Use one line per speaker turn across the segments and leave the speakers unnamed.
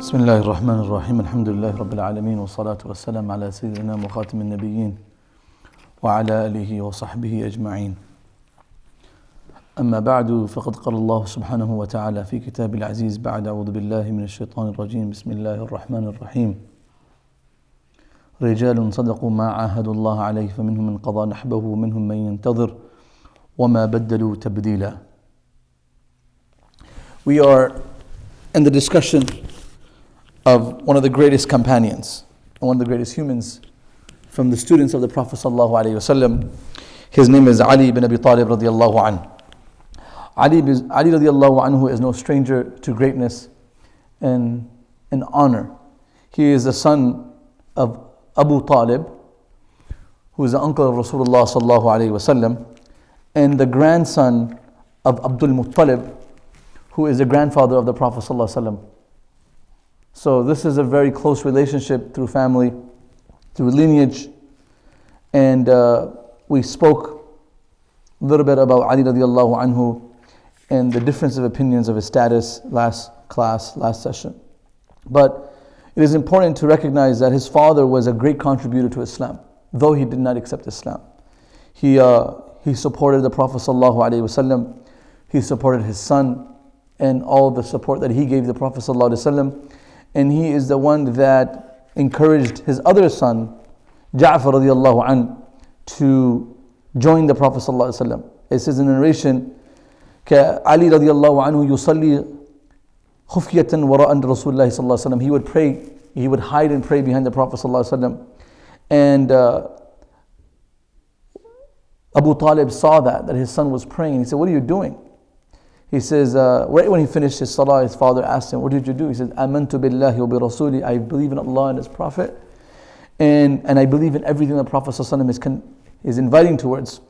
بسم الله الرحمن الرحيم الحمد لله رب العالمين والصلاة والسلام على سيدنا وخاتم النبيين وعلى آله وصحبه أجمعين. أما بعد فقد قال الله سبحانه وتعالى في كتاب العزيز بعد أعوذ بالله من الشيطان الرجيم بسم الله الرحمن الرحيم رجال صدقوا ما عاهدوا الله عليه فمنهم من قضى نحبه ومنهم من ينتظر وما بدلوا تبديلا. We are in the discussion of one of the greatest companions and one of the greatest humans from the students of the Prophet ﷺ. His name is Ali ibn Abi Talib radiallahu anhu. Ali radiallahu anhu is no stranger to greatness and honor. He is the son of Abu Talib, who is the uncle of Rasulullah sallallahu alayhi wasallam, and the grandson of Abdul Muttalib, who is the grandfather of the Prophet sallallahu alayhi wasallam. So this is a very close relationship through family, through lineage. And we spoke a little bit about Ali radiallahu anhu and the difference of opinions of his status last session. But it is important to recognize that his father was a great contributor to Islam, though he did not accept Islam. He supported the Prophet sallallahu alaihi wasallam. He supported his son and all the support that he gave the Prophet sallallahu alaihi wasallam. And he is the one that encouraged his other son, Ja'far radiallahu an, to join the Prophet sallallahu alaihi wasallam. It says in the narration, Ali radiallahu anhu yusalli khufyatan wara'an Rasulullah sallallahu alaihi wasallam. He would pray, he would hide and pray behind the Prophet sallallahu alaihi wasallam. And Abu Talib saw that his son was praying. He said, "What are you doing?" He says, right when he finished his salah, his father asked him, "What did you do?" He says, "Amantu billahi wa bi rasuli." I believe in Allah and His Prophet, and I believe in everything the Prophet is inviting towards.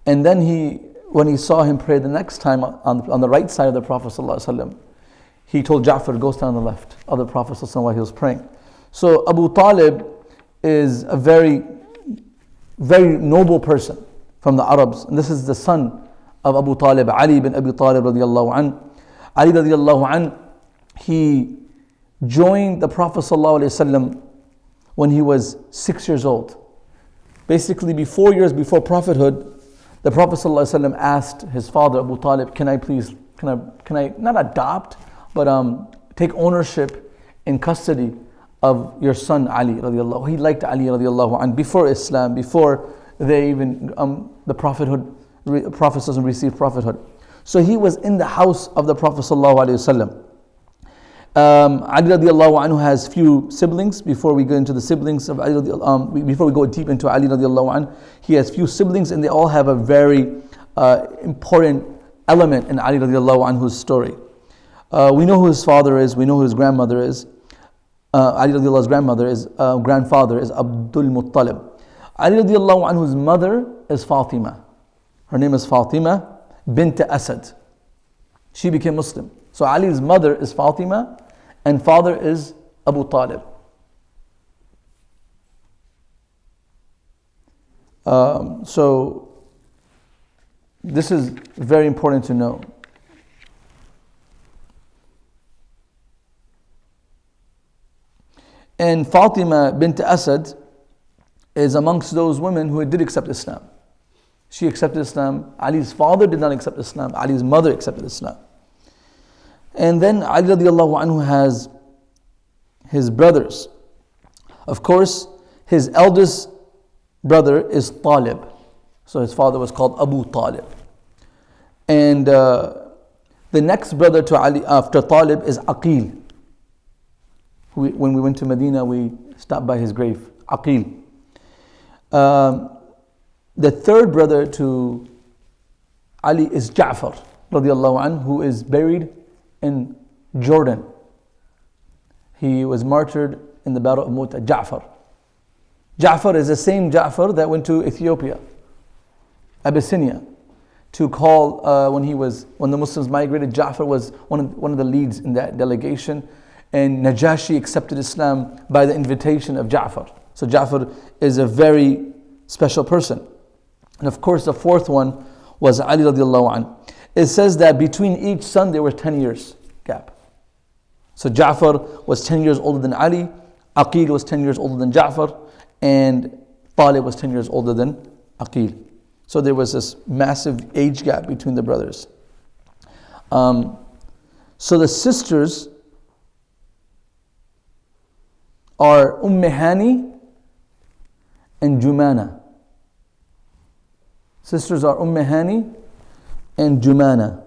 And then when he saw him pray the next time on the right side of the Prophet he told Ja'far, "Go stand on the left of the Prophet while he was praying." So Abu Talib is a very, very noble person from the Arabs, and this is the son of Abu Talib, Ali ibn Abi Talib radiallahu an. Ali radiallahu an, he joined the Prophet sallallahu alaihi wasallam when he was 6 years old. Basically, 4 years before prophethood, the Prophet sallallahu alaihi wasallam asked his father Abu Talib, can I not adopt, but take ownership in custody of your son Ali radiallahu. He liked Ali radiallahu an before Islam, before they even the prophethood. Prophet doesn't receive prophethood. So he was in the house of the Prophet sallallahu alaihi wasallam. Ali radiallahu anhu has few siblings. Before we go into the siblings of Ali, before we go deep into Ali radiallahu anhu, he has few siblings, and they all have a very important element in Ali radiallahu anhu's story. We know who his father is. We know who his grandmother is. Ali radiallahu anhu's grandfather is Abdul Muttalib. Ali radiallahu anhu's mother is Fatima. Her name is Fatima bint Asad. She became Muslim. So Ali's mother is Fatima and father is Abu Talib. So this is very important to know. And Fatima bint Asad is amongst those women who did accept Islam. She accepted Islam. Ali's father did not accept Islam. Ali's mother accepted Islam. And then Ali radiallahu anhu has his brothers. Of course, his eldest brother is Talib. So his father was called Abu Talib. And the next brother to Ali after Talib is Aqil. When we went to Medina, we stopped by his grave. Aqil. The third brother to Ali is Ja'far radiallahu anhu, who is buried in Jordan. He was martyred in the battle of Mu'tah. Ja'far is the same Ja'far that went to Ethiopia, Abyssinia, to call when the Muslims migrated. Ja'far was one of the leads in that delegation, and Najashi accepted Islam by the invitation of Ja'far. So Ja'far is a very special person. And of course, the fourth one was Ali radiallahu anhu. It says that between each son there were 10 years gap. So Ja'far was 10 years older than Ali, Aqil was 10 years older than Ja'far, and Talib was 10 years older than Aqil. So there was this massive age gap between the brothers. So the sisters are Hani and Jumana. Sisters are Hani and Jumana.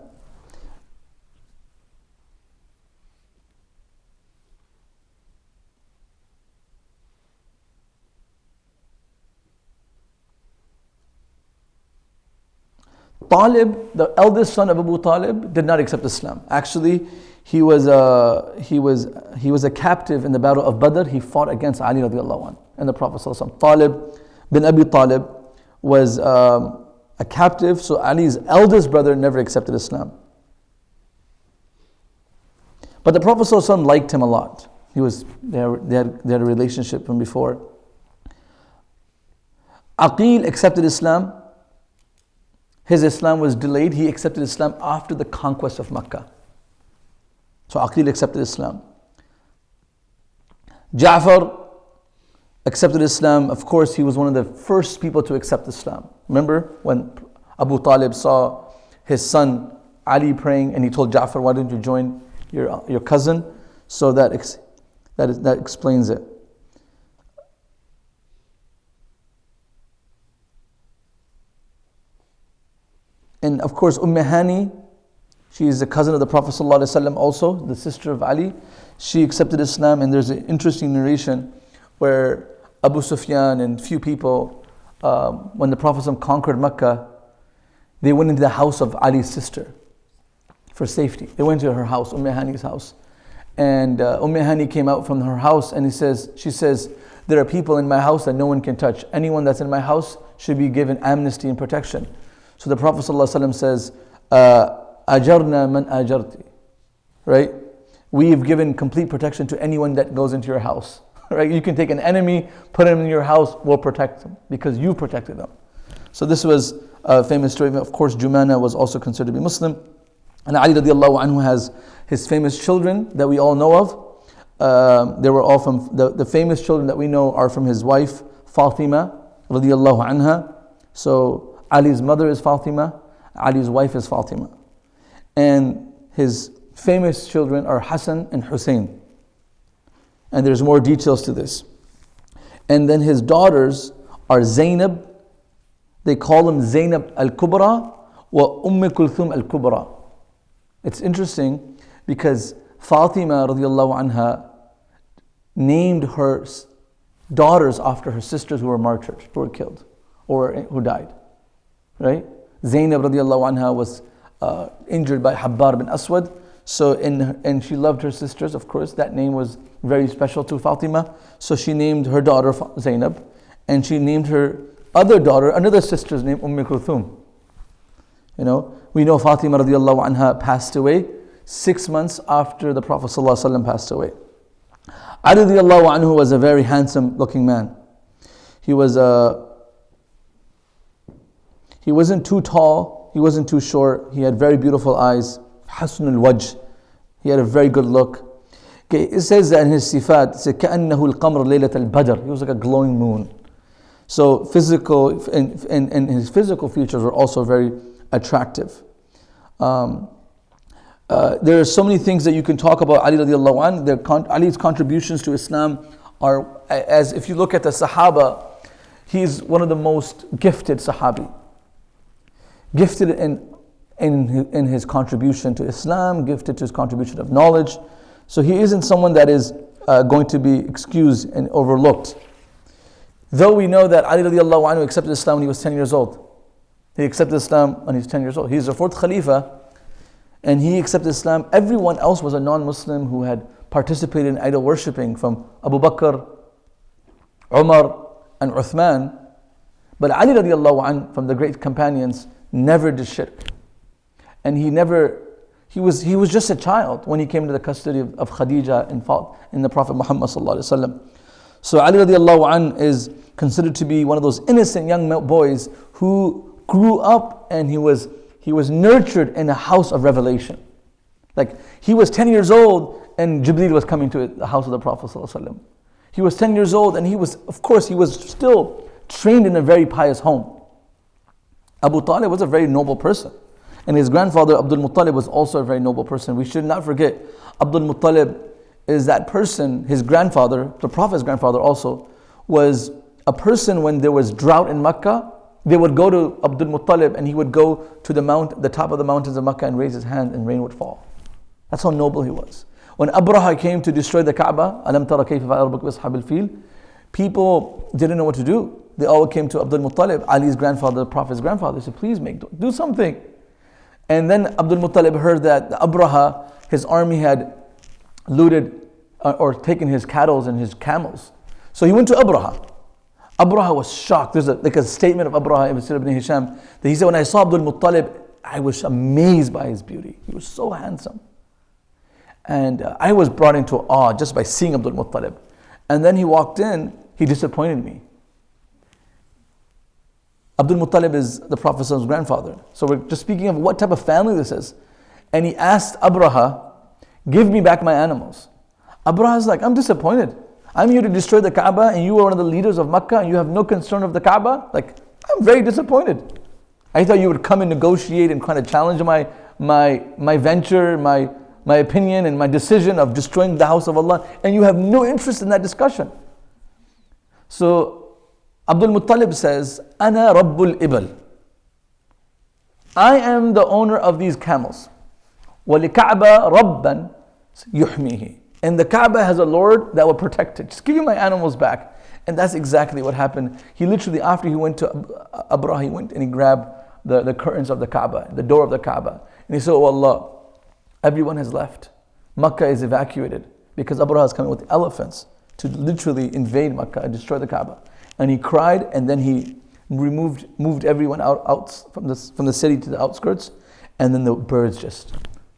Talib, the eldest son of Abu Talib, did not accept Islam. Actually, he was a captive in the battle of Badr. He fought against Ali radiallahu anh and the Prophet sallallahu alaihi wasallam. Talib bin Abi Talib was a captive, so Ali's eldest brother never accepted Islam. But the Prophet sallallahu alaihi wasallam liked him a lot. They had a relationship from before. Aqil accepted Islam. His Islam was delayed. He accepted Islam after the conquest of Mecca. So Aqil accepted Islam. Ja'far accepted Islam. Of course, he was one of the first people to accept Islam. Remember when Abu Talib saw his son Ali praying and he told Ja'far, why don't you join your cousin? So that explains it. And of course, Hani, she is a cousin of the Prophet ﷺ also, the sister of Ali. She accepted Islam, and there's an interesting narration where Abu Sufyan and few people, when the Prophet ﷺ conquered Mecca, they went into the house of Ali's sister for safety. They went to her house, Hani's house. And Hani came out from her house and she says, there are people in my house that no one can touch. Anyone that's in my house should be given amnesty and protection. So the Prophet ﷺ says, Ajarna man ajarti. Right? We've given complete protection to anyone that goes into your house. Right? You can take an enemy, put him in your house, we'll protect him because you protected them. So this was a famous story. Of course, Jumana was also considered to be Muslim. And Ali radiallahu anhu has his famous children that we all know of. They were all from, the famous children that we know are from his wife, Fatima radiallahu anha. So Ali's mother is Fatima, Ali's wife is Fatima. And his famous children are Hassan and Hussein. And there's more details to this. And then his daughters are Zainab. They call him Zainab al-Kubra wa Kulthum al-Kubra. It's interesting because Fatima radiallahu anha named her daughters after her sisters who were martyred, who were killed, or who died. Right? Zainab radiallahu anha was injured by Habbar bin Aswad. So and she loved her sisters, of course. That name was very special to Fatima. So she named her daughter Zainab, and she named her other daughter, another sister's name, Kulthum. You know, we know Fatima radiallahu anha passed away 6 months after the Prophet ﷺ passed away. Ali radiallahu anhu was a very handsome looking man. He wasn't too tall, he wasn't too short, he had very beautiful eyes, Hasn al-Wajh, he had a very good look. Okay, it says that in his sifat, it says, كَأَنَّهُ الْقَمْرُ لَيْلَةَ الْبَدْرِ. He was like a glowing moon. So physical, and his physical features were also very attractive. There are so many things that you can talk about Ali radiallahu anhu. Ali's contributions to Islam are, as if you look at the Sahaba, he's one of the most gifted Sahabi. Gifted in his contribution to Islam, gifted to his contribution of knowledge. So he isn't someone that is going to be excused and overlooked. Though we know that Ali radiallahu anhu accepted Islam when he was 10 years old. He accepted Islam when he was 10 years old. He's the fourth Khalifa and he accepted Islam. Everyone else was a non-Muslim who had participated in idol worshipping, from Abu Bakr, Umar and Uthman. But Ali radiallahu anhu, from the great companions, never did shirk. And he was just a child when he came into the custody of Khadija in the Prophet Muhammad sallallahu alaihi wasallam. So Ali radiallahu anh is considered to be one of those innocent young boys who grew up and he was nurtured in a house of revelation. Like he was 10 years old and Jibreel was coming to the house of the Prophet ﷺ. He was 10 years old and he was still trained in a very pious home. Abu Talib was a very noble person. And his grandfather Abdul Muttalib was also a very noble person. We should not forget, Abdul Muttalib is that person, his grandfather, the Prophet's grandfather also, was a person when there was drought in Mecca, they would go to Abdul Muttalib and he would go to the top of the mountains of Mecca and raise his hand and rain would fall. That's how noble he was. When Abraha came to destroy the Kaaba, Alam tara kayfa fa'ala rabbuka bi ashabil fil, people didn't know what to do. They all came to Abdul Muttalib, Ali's grandfather, the Prophet's grandfather. They said, please do something. And then Abdul Muttalib heard that Abraha, his army had looted or taken his cattle and his camels. So he went to Abraha. Abraha was shocked. There's a statement of Abraha ibn Hisham that he said, when I saw Abdul Muttalib, I was amazed by his beauty. He was so handsome. And I was brought into awe just by seeing Abdul Muttalib. And then he walked in, he disappointed me. Abdul Muttalib is the Prophet's grandfather. So we're just speaking of what type of family this is. And he asked Abraha, give me back my animals. Abraha is like, I'm disappointed. I'm here to destroy the Kaaba and you are one of the leaders of Makkah and you have no concern of the Kaaba. Like, I'm very disappointed. I thought you would come and negotiate and kind of challenge my venture, my opinion and my decision of destroying the house of Allah, and you have no interest in that discussion. So Abdul Muttalib says, Ana Rabbul Ibal. I am the owner of these camels. وَلِكَعْبَ رَبًّا يُحْمِيهِ. And the Kaaba has a Lord that will protect it. Just give me my animals back. And that's exactly what happened. He literally, after he went to Abraha, he went and he grabbed the curtains of the Kaaba, the door of the Kaaba. And he said, oh Allah, everyone has left. Makkah is evacuated because Abraha is coming with elephants to literally invade Makkah and destroy the Kaaba. And he cried, and then he moved everyone out from the city to the outskirts, and then the birds just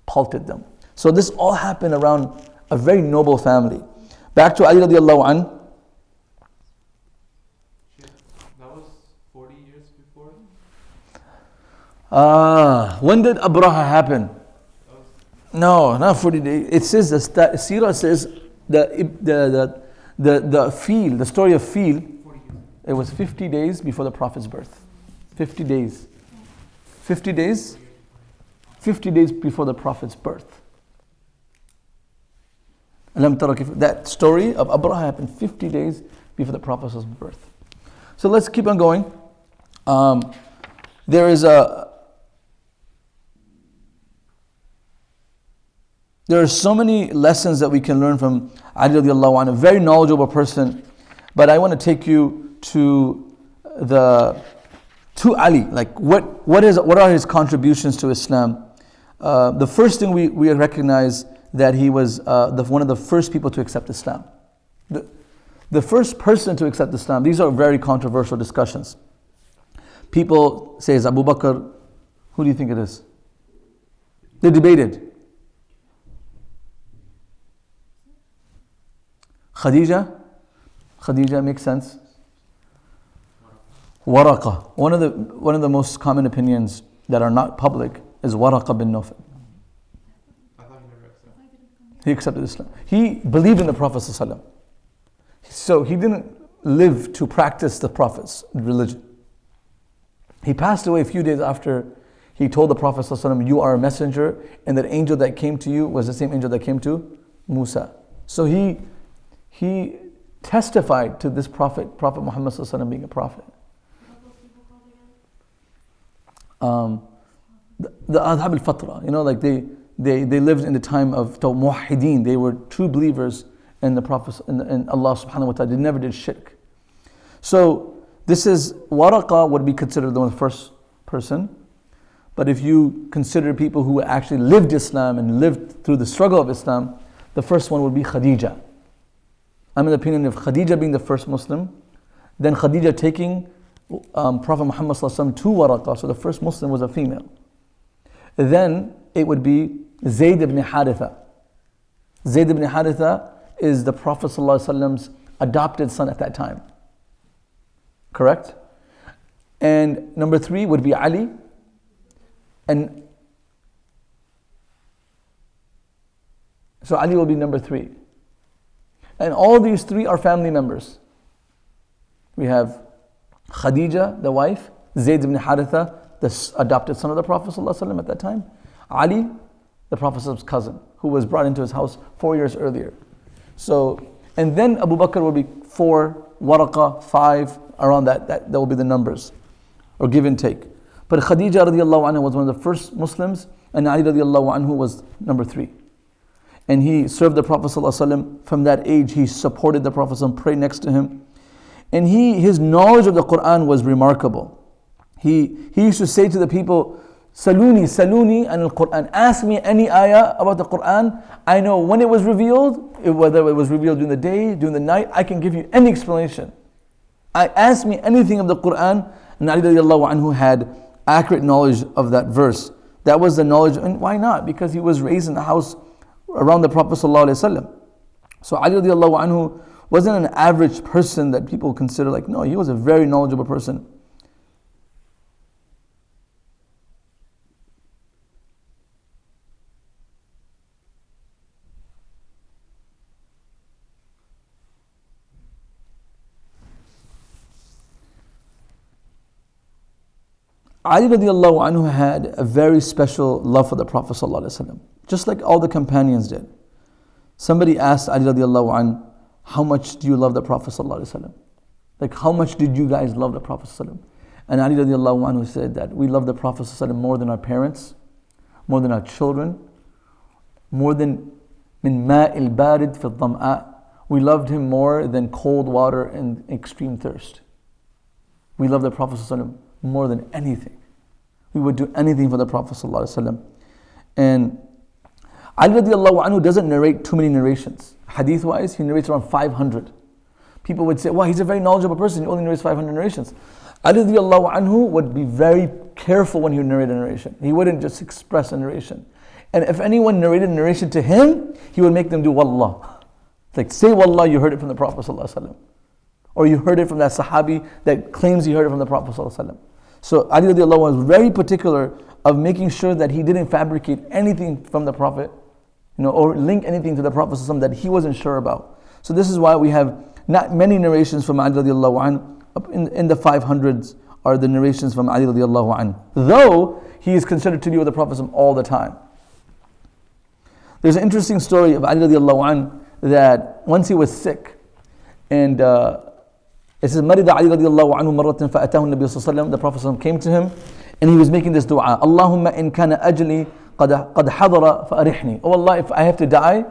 pelted them. So this all happened around a very noble family. Back to Ali radiallahu anhu.
That was 40 years before?
When did Abraha happen? No, not 40 days. It says, the Sirah says, the Fil, the story of Fil, it was 50 days before the Prophet's birth. 50 days. 50 days? 50 days before the Prophet's birth. That story of Abraha happened 50 days before the Prophet's birth. So let's keep on going. There are so many lessons that we can learn from Ali radiallahu anhu, a very knowledgeable person. But I want to take you to Ali. Like what are his contributions to Islam? The first thing we recognize that he was one of the first people to accept Islam. The first person to accept Islam. These are very controversial discussions. People say it's Abu Bakr. Who do you think it is? They debated. Khadija makes sense. Waraqa. One of the most common opinions that are not public is Waraqa bin Nawfal. He accepted Islam. He believed in the Prophet ﷺ. So he didn't live to practice the Prophet's religion. He passed away a few days after he told the Prophet ﷺ, you are a messenger, and that angel that came to you was the same angel that came to Musa. So he testified to this Prophet Muhammad ﷺ being a prophet. The Adhab al-Fatra, like they lived in the time of Muwahhideen. They were true believers in the Prophet, in Allah subhanahu wa ta'ala. They never did shirk. So this is, Waraqa would be considered the first person. But if you consider people who actually lived Islam and lived through the struggle of Islam, the first one would be Khadija. I'm in the opinion of Khadija being the first Muslim, then Khadija taking Prophet Muhammad ﷺ to Waraqa, so the first Muslim was a female. Then it would be Zayd ibn Haritha. Zayd ibn Haritha is the Prophet ﷺ's adopted son at that time. Correct? And number 3 would be Ali. And So Ali will be number 3. And all these 3 are family members. We have Khadija, the wife, Zayd ibn Haritha, the adopted son of the Prophet ﷺ at that time, Ali, the Prophet's cousin, who was brought into his house 4 years earlier. So, and then Abu Bakr will be 4, Waraqa 5, around that will be the numbers, or give and take. But Khadija radiallahu anha was one of the first Muslims, and Ali radiallahu anhu was number 3. And he served the Prophet ﷺ from that age. He supported the Prophet ﷺ, prayed next to him. And his knowledge of the Quran was remarkable. He used to say to the people, Saluni an al-Quran. Ask me any ayah about the Quran. I know when it was revealed, whether it was revealed during the day, during the night, I can give you any explanation. Ask me anything of the Quran. And Ali radiallahu anhu had accurate knowledge of that verse. That was the knowledge, and why not? Because he was raised in the house around the Prophet ﷺ. So Ali radiallahu anhu wasn't an average person that people consider like, no, he was a very knowledgeable person. Ali radiallahu anhu had a very special love for the Prophet ﷺ, just like all the companions did. Somebody asked Ali radiallahu anhu, how much do you love the Prophet ﷺ? Like, how much did you guys love the Prophet ﷺ? And Ali radiallahu anhu said that we love the Prophet ﷺ more than our parents, more than our children, more than min ma'il barid fi dham'a. We loved him more than cold water and extreme thirst. We love the Prophet ﷺ more than anything. We would do anything for the Prophet ﷺ. And Ali radiallahu anhu doesn't narrate too many narrations. Hadith wise, he narrates around 500. People would say, wow, he's a very knowledgeable person, he only narrates 500 narrations. Ali radiallahu anhu would be very careful when he would narrate a narration. He wouldn't just express a narration. And if anyone narrated a narration to him, he would make them do wallah. Like, say wallah, you heard it from the Prophet ﷺ. Or you heard it from that sahabi that claims he heard it from the Prophet ﷺ. So Ali radiallahu anhu was very particular of making sure that he didn't fabricate anything from the Prophet, or link anything to the Prophet ﷺ that he wasn't sure about. So this is why we have not many narrations from Ali radiallahu anhu. Up in the 500s are the narrations from Ali radiallahu anhu, though he is considered to be with the Prophet ﷺ all the time. There's an interesting story of Ali radiallahu anhu that once he was sick, and it says, Marida Ali radiallahu anhu marratin fa'atahu nabi sallallahu the Prophet ﷺ came to him, and he was making this dua, Allahumma in kana ajli qad hadara fa'arihni. Oh Allah, if I have to die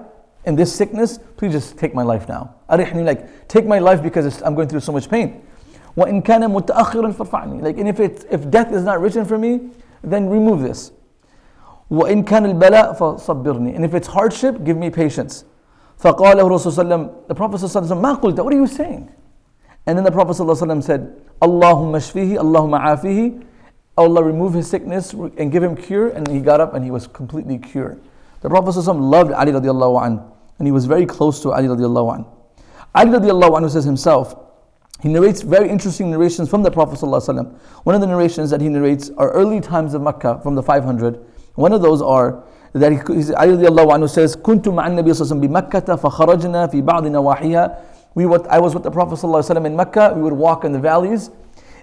in this sickness, please just take my life now. Arihni, like, take my life because I'm going through so much pain. Wa in kana mutaakhiran farfa'ni. Like, and if death is not written for me, then remove this. Wa in kana al-bala fasabbirni. And if it's hardship, give me patience. فقال Rasulullah, the Prophet sallallahu ma qulta, what are you saying? And then the Prophet ﷺ said, Allahumma shfihi, Allahumma afihi. Allah remove his sickness and give him cure. And he got up and he was completely cured. The Prophet ﷺ loved Ali radiallahu anhu, and he was very close to Ali radiallahu anhu. Ali radiallahu anhu says himself, he narrates very interesting narrations from the Prophet ﷺ. One of the narrations that he narrates are early times of Makkah from the 500. One of those are that Ali radiallahu anhu says, كنت مع النبي صلى الله عليه وسلم بمكة فخرجنا في بعض نواحيها. I was with the Prophet ﷺ in Mecca. We would walk in the valleys. And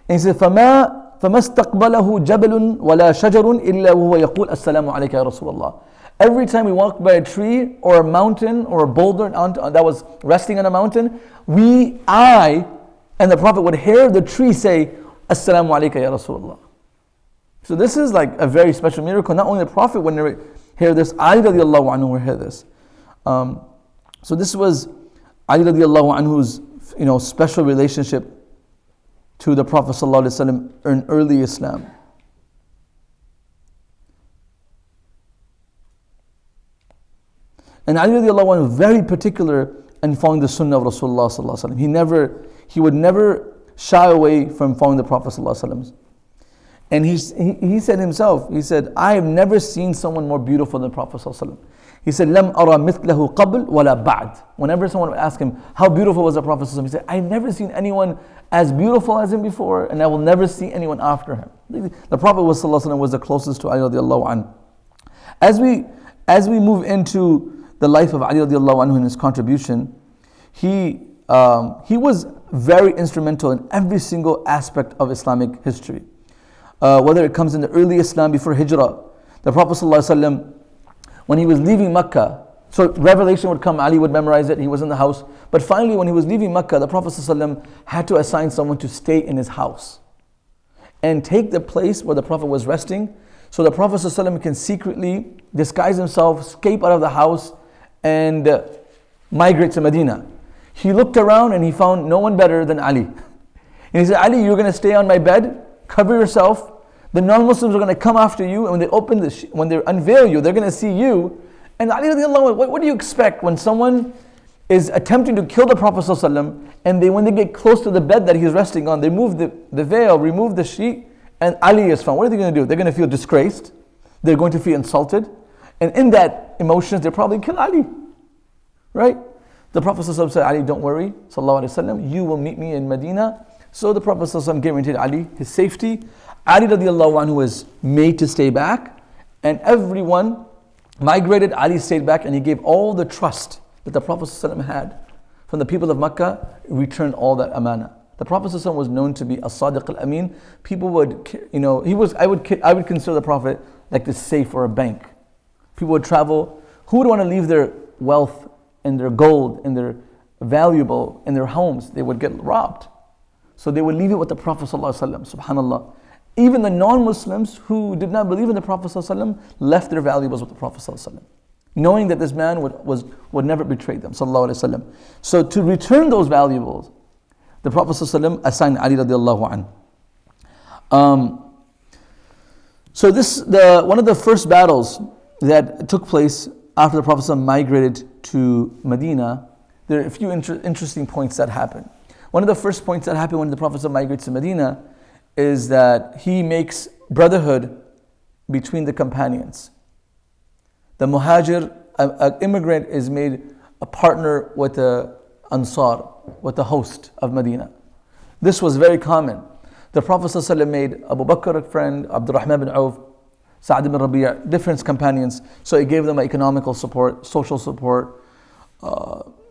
he said, فَمَا اسْتَقْبَلَهُ جَبَلٌ وَلَا شَجَرٌ إِلَّا وَهُوَ يَقُولُ السَّلَامُ عَلَيْكَ يَا رَسُولَ اللَّهِ. Every time we walked by a tree or a mountain or a boulder that was resting on a mountain, I and the Prophet would hear the tree say, Assalamu alayka ya Rasulullah. So this is like a very special miracle. Not only the Prophet would hear this, Ali radiallahu anhu would hear this. So this was Ali radiallahu anhu's special relationship to the Prophet sallallahu alaihi wasallam in early Islam. And Ali radiallahu anhu was very particular in following the sunnah of Rasulullah sallallahu alaihi wasallam. He would never shy away from following the Prophet sallallahu alaihi wasallam. And he said himself, he said, I have never seen someone more beautiful than the Prophet sallallahu alaihi wasallam. He said, "Lam ara mithlahu qabl wala ba'd." Whenever someone would ask him, how beautiful was the Prophet sallallahu alaihi wasallam, he said, I've never seen anyone as beautiful as him before, and I will never see anyone after him. The Prophet was the closest to Ali radiallahu anhu. As we move into the life of Ali radiallahu anhu and his contribution, he was very instrumental in every single aspect of Islamic history. Whether it comes in the early Islam before Hijrah, the Prophet ﷺ, when he was leaving Mecca, so revelation would come, Ali would memorize it, he was in the house. But finally, when he was leaving Mecca, the Prophet ﷺ had to assign someone to stay in his house and take the place where the Prophet was resting. So the Prophet ﷺ can secretly disguise himself, escape out of the house, and migrate to Medina. He looked around and he found no one better than Ali. And he said, Ali, you're going to stay on my bed, cover yourself. The non-Muslims are going to come after you, and when they when they unveil you, they're going to see you. And Ali radiallahu anhu, what do you expect when someone is attempting to kill the Prophet ﷺ, and when they get close to the bed that he's resting on, they move the veil, remove the sheet, and Ali is found. What are they going to do? They're going to feel disgraced. They're going to feel insulted. And in that emotions, they'll probably kill Ali. Right? The Prophet ﷺ said, Ali, don't worry, sallallahu alaihi wasallam, you will meet me in Medina. So the Prophet ﷺ guaranteed Ali his safety. Ali radiallahu anhu was made to stay back, and everyone migrated. Ali stayed back, and he gave all the trust that the Prophet ﷺ had from the people of Mecca, returned all that amana. The Prophet ﷺ was known to be a sadiq al-amin. People would, I would consider the Prophet like the safe or a bank. People would travel. Who would want to leave their wealth and their gold and their valuable in their homes? They would get robbed. So they would leave it with the Prophet ﷺ, subhanallah. Even the non-Muslims who did not believe in the Prophet ﷺ left their valuables with the Prophet ﷺ, knowing that this man would never betray them, sallallahu alaihi wasallam. So to return those valuables, the Prophet ﷺ assigned Ali radiallahu anhu. So one of the first battles that took place after the Prophet ﷺ migrated to Medina, there are a few interesting points that happened. One of the first points that happened when the Prophet ﷺ migrates to Medina is that he makes brotherhood between the companions. The muhajir, an immigrant, is made a partner with the ansar, with the host of Medina. This was very common. The Prophet ﷺ made Abu Bakr a friend, Abdurrahman bin Auf, Sa'd bin Rabi', different companions. So he gave them economical support, social support.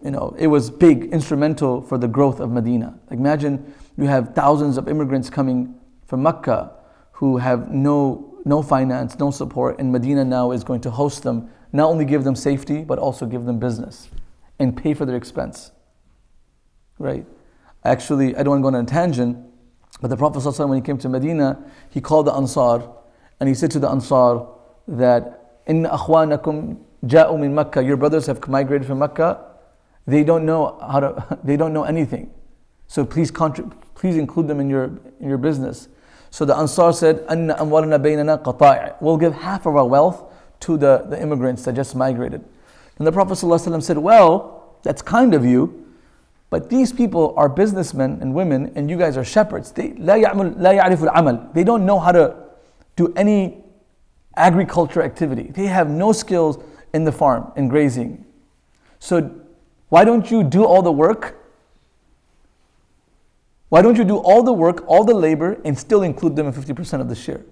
It was big, instrumental for the growth of Medina. Imagine you have thousands of immigrants coming from Mecca who have no finance, no support, and Medina now is going to host them, not only give them safety, but also give them business and pay for their expense. Right? Actually, I don't want to go on a tangent, but the Prophet ﷺ, when he came to Medina, he called the Ansar, and he said to the Ansar that, إِنَّ أَخْوَانَكُمْ جَاءُوا مِن Makkah, your brothers have migrated from Mecca, they don't know anything. So please include them in your business. So the Ansar said, أَنَّ أَمْوَالَنَا بَيْنَنَا قَطَائِعِ, we'll give half of our wealth to the immigrants that just migrated. And the Prophet ﷺ said, well, that's kind of you, but these people are businessmen and women, and you guys are shepherds. They لا يعرف العمل. They don't know how to do any agriculture activity. They have no skills in the farm, in grazing. So why don't you do all the work? Why don't you do all the work, all the labor, and still include them in 50% of the share?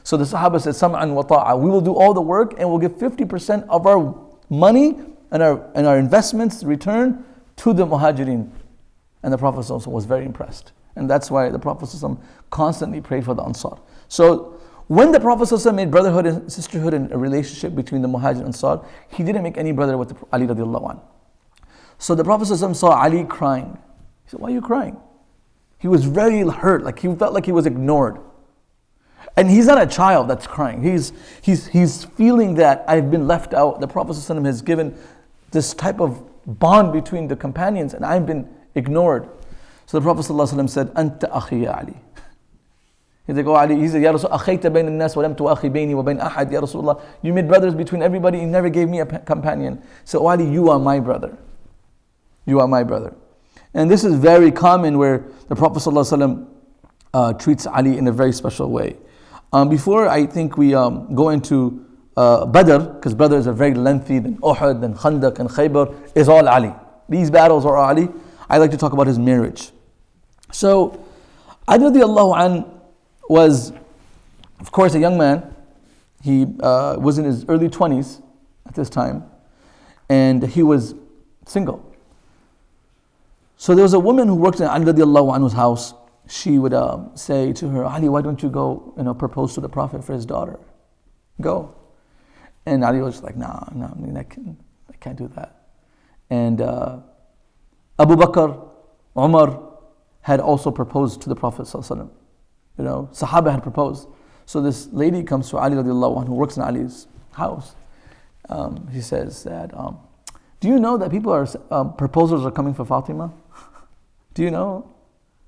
So the Sahaba said, Sam'an wa ta'a. We will do all the work and we'll give 50% of our money and our investments return to the Muhajirin. And the Prophet ﷺ was very impressed. And that's why the Prophet ﷺ constantly prayed for the Ansar. So when the Prophet ﷺ made brotherhood and sisterhood and a relationship between the Muhajir and Ansar, he didn't make any brother with Ali radiallahu anhu. So the Prophet ﷺ saw Ali crying. He said, why are you crying? He was very hurt, like he felt like he was ignored. And he's not a child that's crying. He's feeling that I've been left out. The Prophet ﷺ has given this type of bond between the companions and I've been ignored. So the Prophet ﷺ said, Anta akhi ya Ali. He's like, oh Ali, he said, Ya Rasul, akhayta bayn al-nas wa lam tuakhi bayni wa bayn ahad, Ya Rasulullah. You made brothers between everybody, you never gave me a companion. So oh Ali, you are my brother. You are my brother. And this is very common where the Prophet ﷺ treats Ali in a very special way. Before I think we go into Badr, because Badr is a very lengthy, then Uhud, then Khandaq and Khaybar, is all Ali. These battles are Ali. I like to talk about his marriage. So Ali radiallahu anh was, of course, a young man. He was in his early 20s at this time. and he was single. So there was a woman who worked in Ali radiallahu anhu's house. She would say to her, Ali, why don't you go, propose to the Prophet for his daughter? Go. And Ali was like, no, I can't do that. And Abu Bakr, Umar had also proposed to the Prophet sallallahu alaihi wasallam. Sahaba had proposed. So this lady comes to Ali radiallahu anhu, who works in Ali's house. He says that, do you know that proposals are coming for Fatima? Do you know?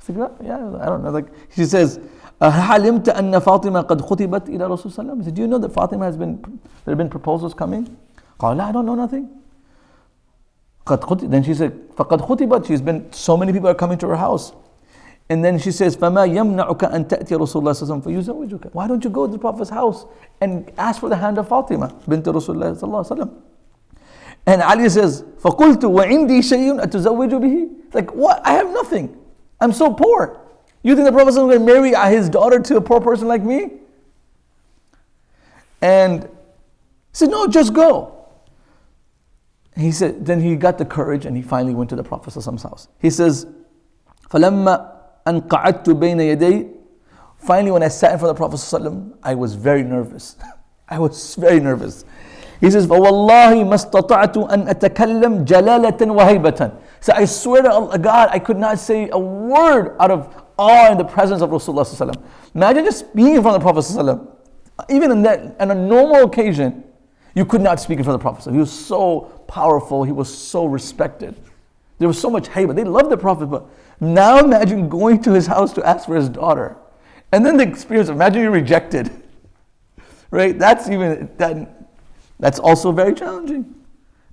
Yeah, I don't know. Like she says, حَلِمْتَ أَنَّ فَاطِمَةَ قَدْ خُطِبَتْ إِلَى رَسُولِ صلى الله عليه وسلم. He said, do you know that Fatima there have been proposals coming? قال, I don't know nothing. Then she said, فَقَدْ خُطِبَتْ. So many people are coming to her house. And then she says, فَمَا يَمْنَعُكَ أَن تَأْتِيَ رَسُولُ اللَّهِ صلى الله عليه وسلم فَيُزَوِّجُكَ. Why don't you go to the Prophet's house and ask for the hand of Fatima bint Rasulullah sallallahu alaihi wasallam? And Ali says, فَقُلْتُ وَعِنْدِي شَيْءٌ أَتُزَوِّجُ بِهِ. Like, what? I have nothing. I'm so poor. You think the Prophet is going to marry his daughter to a poor person like me? And he said, no, just go. He said, then he got the courage and he finally went to the Prophet's house. He says, فَلَمَّا أَنْ قَعَدْتُ بَيْنَ يَدَيْ. Finally, when I sat in front of the Prophet, I was very nervous. I was very nervous. He says, فَوَاللَّهِ مَا اسْتَطَعْتُ أَنْ أَتَكَلَّمْ جَلَالَةً وَهَيْبَةً. So I swear to God, I could not say a word out of awe in the presence of Rasulullah. Imagine just being in front of the Prophet. Even on a normal occasion, you could not speak in front of the Prophet. He was so powerful, he was so respected. There was so much hate, but they loved the Prophet. But now imagine going to his house to ask for his daughter. And then the experience, imagine you're rejected. Right? That's also very challenging.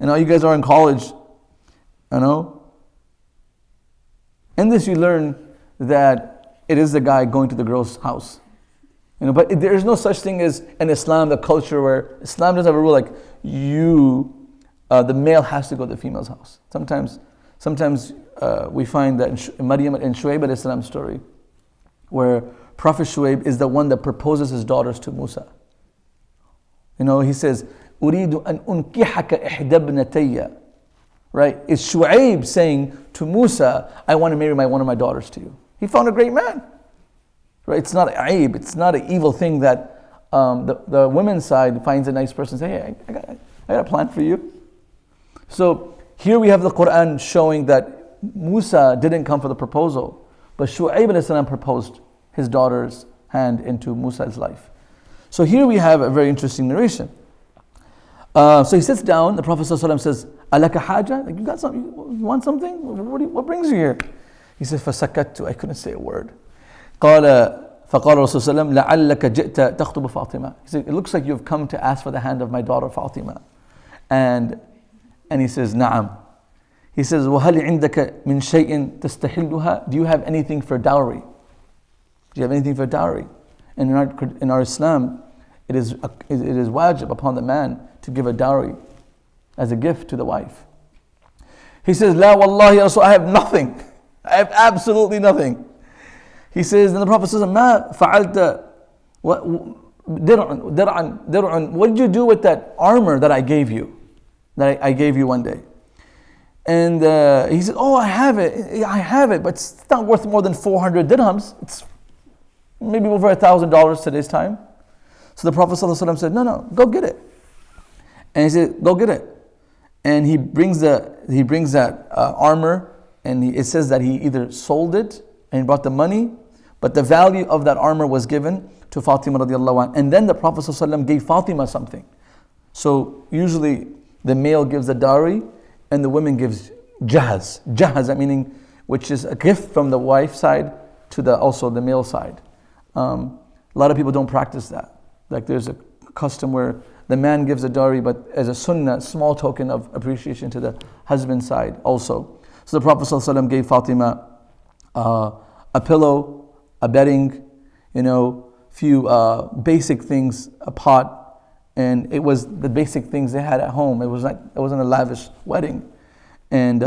You guys are in college. In this you learn that it is the guy going to the girl's house. But there is no such thing as in Islam, the culture where Islam doesn't have a rule like the male has to go to the female's house. Sometimes we find that in Maryam and Shuaib alayhi salam's story, where Prophet Shuaib is the one that proposes his daughters to Musa. He says, أُرِيدُ أَنْ أُنْكِحَكَ إِحْدَى ابْنَتَيَّ. Right? Is Shuaib saying to Musa, I want to marry one of my daughters to you. He found a great man. Right? It's not aib. It's not an evil thing that the women's side finds a nice person and say, hey, I got a plan for you. So here we have the Quran showing that Musa didn't come for the proposal, but Shuaib alayhi salam proposed his daughter's hand into Musa's life. So here we have a very interesting narration. So he sits down, the Prophet ﷺ says, Alaka haja? Like, you got something? You want something? What brings you here? He says, فَسَكَتْتُ. I couldn't say a word. فقال رسول الله لعلك جئت تخطب فاطمة. He said, it looks like you've come to ask for the hand of my daughter Fatima. And he says, نعم. He says, وهل عندك من شيء تستحلها? Do you have anything for dowry? Do you have anything for dowry? And in our Islam, it is wajib upon the man to give a dowry as a gift to the wife. He says, La wallahi ya Rasul, I have nothing. I have absolutely nothing. He says, and the Prophet says, Ma fa'alta dir'an. What did you do with that armor that I gave you? That I gave you one day. And he said, oh, I have it, but it's not worth more than 400 dirhams. It's maybe over $1,000 today's time. So the Prophet ﷺ said, no, go get it. And he said, go get it. And he brings that armor, and it says that he either sold it and brought the money, but the value of that armor was given to Fatima radiallahu anha. And then the Prophet ﷺ gave Fatima something. So usually the male gives a dowry and the woman gives jahaz. Jahaz, meaning which is a gift from the wife side to also the male side. A lot of people don't practice that. Like there's a custom where the man gives a dowry, but as a sunnah, small token of appreciation to the husband side also. So the Prophet ﷺ gave Fatima a pillow, a bedding, few basic things, a pot, and it was the basic things they had at home. It wasn't a lavish wedding, and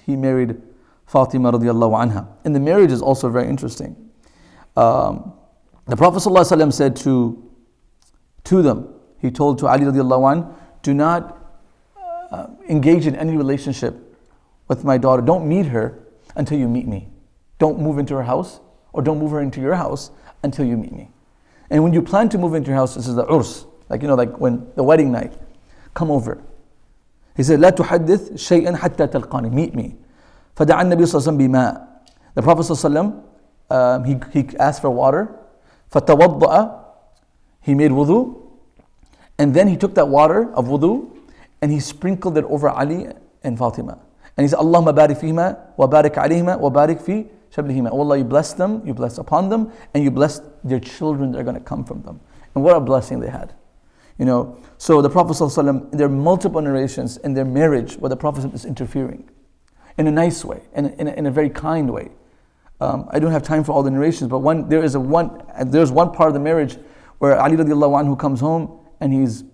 he married Fatima radiallahu anha. And the marriage is also very interesting. The Prophet ﷺ said to them, he told to Ali radiallahu anh, do not engage in any relationship with my daughter, don't meet her until you meet me. Don't move into her house, or don't move her into your house until you meet me. And when you plan to move into your house, this is the urs, like when the wedding night, come over. He said, لا تحدث شيئا حتى تلقاني, meet me. فدعا النبي صلى الله عليه وسلم بماء. The Prophet صلى الله عليه وسلم, he asked for water. فتوضأ, he made wudu, and then he took that water of wudu and he sprinkled it over Ali and Fatima. And he said, Allahumma barik fihima, wa barik alayhima, wa barik fi shablihima. Oh Allah, you bless them, you bless upon them, and you bless their children that are going to come from them. And what a blessing they had. So the Prophet ﷺ, there are multiple narrations in their marriage where the Prophet is interfering in a nice way, in a very kind way. I don't have time for all the narrations, but there's one part of the marriage where Ali radiallahu anhu comes home and he's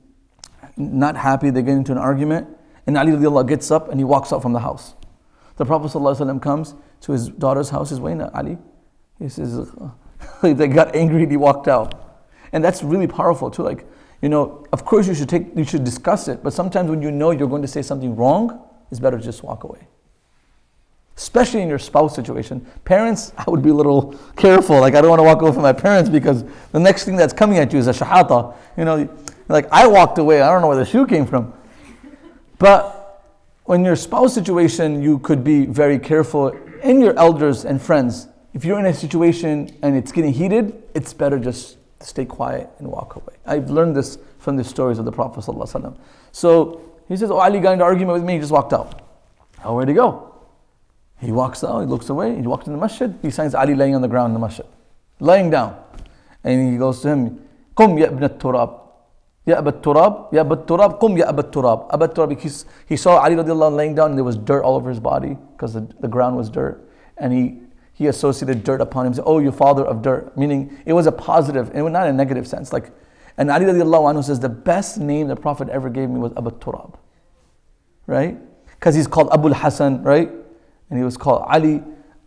not happy, they get into an argument, and Ali radiallahu gets up and he walks out from the house. The Prophet ﷺ comes to his daughter's house, he says, Waina Ali? He says, they got angry and he walked out. And that's really powerful too. Of course you should discuss it, but sometimes when you know you're going to say something wrong, it's better to just walk away. Especially in your spouse situation. Parents, I would be a little careful. I don't want to walk away from my parents because the next thing that's coming at you is a shahata. I walked away, I don't know where the shoe came from. But when your spouse situation, you could be very careful in your elders and friends. If you're in a situation and it's getting heated, it's better just to stay quiet and walk away. I've learned this from the stories of the Prophet ﷺ. So he says, Ali got into an argument with me, he just walked out. Where'd he go? He walks out, he looks away, he walks in the masjid, he finds Ali laying on the ground in the masjid, laying down. And he goes to him, Qum ya ibn al-turab. Ya abat turab, ya abat turab, qum ya abat turab. Abat turab, he saw Ali radiallahu laying down and there was dirt all over his body because the ground was dirt. And he associated dirt upon him. He said, oh, you father of dirt. Meaning it was a positive, and not a negative sense. And Ali radiallahu anhu says, the best name the Prophet ever gave me was Abat Turab. Right? Because he's called Abul Hasan, right? And he was called Ali.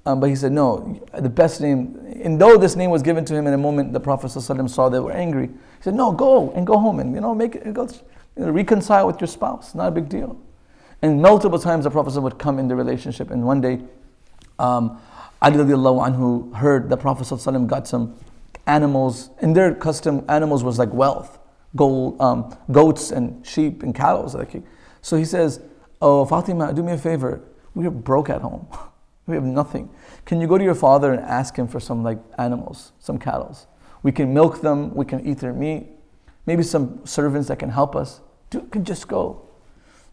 But he said, no, the best name. And though this name was given to him in a moment, the Prophet ﷺ saw they were angry. He said, no, go home and reconcile with your spouse. Not a big deal. And multiple times the Prophet would come in the relationship. And one day, Ali radiallahu anhu heard the Prophet ﷺ got some animals. In their custom, animals was like wealth. Gold, goats and sheep and cattle. So he says, oh, Fatima, do me a favor. We are broke at home. We have nothing. Can you go to your father and ask him for some animals, some cattle? We can milk them, we can eat their meat. Maybe some servants that can help us. Can just go.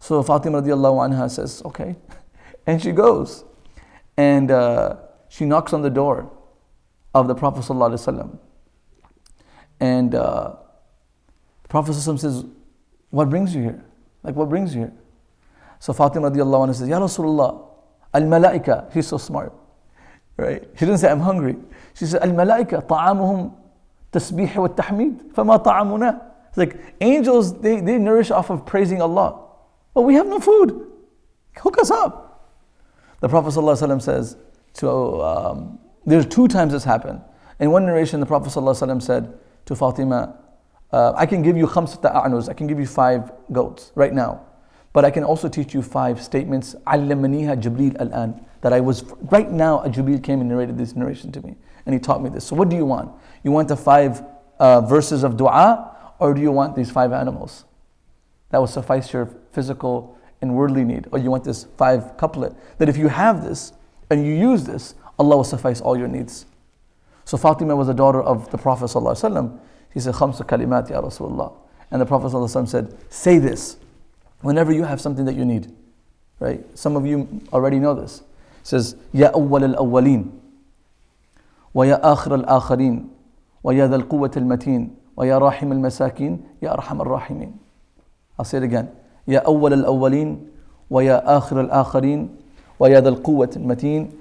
So Fatima radiallahu anha says, okay. And she goes. And she knocks on the door of the Prophet sallallahu alaihi wasallam. And the Prophet sallallahu alaihi wasallam says, what brings you here? What brings you here? So Fatima radiallahu anha says, Ya Rasulullah, al-malaika, she's so smart, right? She didn't say, I'm hungry. She said, al-malaika, ta'amuhum tasbih wa tahmid, fama ta'amuna. It's angels, they nourish off of praising Allah. But we have no food. Hook us up. The Prophet sallallahu alaihi wasallam says, there's 2 times this happened. In one narration, the Prophet sallallahu alaihi wasallam said to Fatima, I can give you khamsata a'nuz, I can give you 5 goats right now. But I can also teach you 5 statements. Allamaniha Jibreel al-an. That right now, a Jibreel came and narrated this narration to me. And he taught me this. So what do you want? You want the 5 verses of dua, or do you want these 5 animals? That will suffice your physical and worldly need. Or you want this 5 couplet. That if you have this, and you use this, Allah will suffice all your needs. So Fatima was a daughter of the Prophet ﷺ. He said, Khamsa kalimat ya Rasulullah. And the Prophet ﷺ said, say this whenever you have something that you need, right? Some of you already know this. It says, Ya awwal al-awwalin, wa ya akhir al-akhirin, wa ya dhal quwwat al-mateen, wa ya rahim al-masakin, ya arham al-rahimin. I'll say it again. Ya awwal al-awwalin, wa ya akhir al-akhirin, wa ya dhal quwwat al-mateen,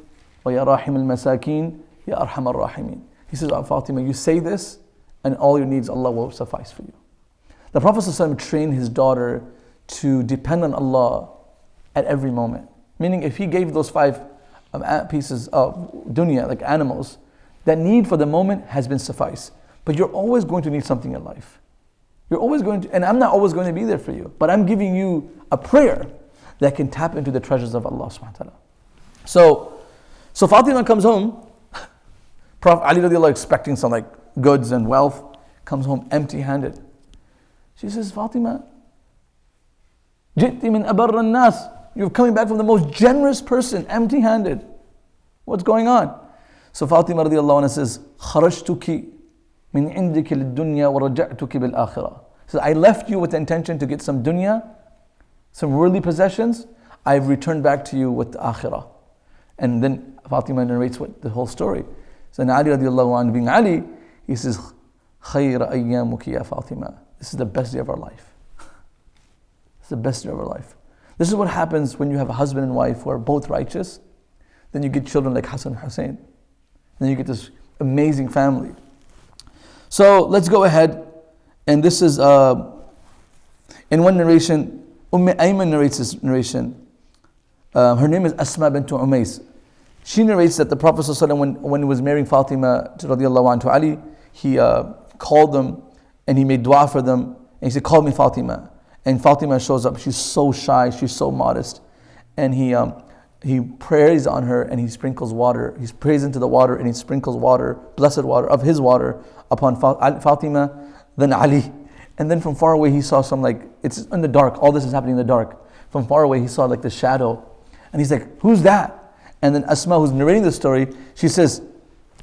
wa ya rahim al-masakin, ya arham al-rahimin. He says, Fatima, you say this, and all your needs, Allah will suffice for you. The Prophet ﷺ trained his daughter to depend on Allah at every moment. Meaning if he gave those 5 pieces of dunya, like animals, that need for the moment has been sufficed. But you're always going to need something in life. You're always going to, and I'm not always going to be there for you, but I'm giving you a prayer that can tap into the treasures of Allah subhanahu wa ta'ala. So Fatima comes home, Prophet Ali radiallahu expecting some like goods and wealth, comes home empty-handed. She says, Fatima, Jitti min abarra nas. You're coming back from the most generous person, empty-handed. What's going on? So Fatima radiallahu anha says, Kharajtuki min indiki lid-dunya wa raja'tuki bil-akhirah. So I left you with the intention to get some dunya, some worldly possessions. I've returned back to you with the akhirah. And then Fatima narrates what the whole story. So Ali radiallahu anhu, being Ali, he says, Khayra ayyamuki ya Fatima. This is the best day of our life. It's the best day of our life. This is what happens when you have a husband and wife who are both righteous. Then you get children like Hassan and Hussein. Then you get this amazing family. So let's go ahead. And this is, in one narration, Ayman narrates this narration. Her name is Asma bint Umays. She narrates that the Prophet ﷺ, when he was marrying Fatima radiallahu anhu to Ali, he called them and he made dua for them. And he said, call me Fatima. And Fatima shows up. She's so shy. She's so modest. And he prays on her and he sprinkles water. He prays into the water and he sprinkles water, blessed water, of his water upon Fatima, then Ali. And then from far away he saw some like, it's in the dark. All this is happening in the dark. From far away he saw like the shadow. And he's like, who's that? And then Asma, who's narrating the story, she says,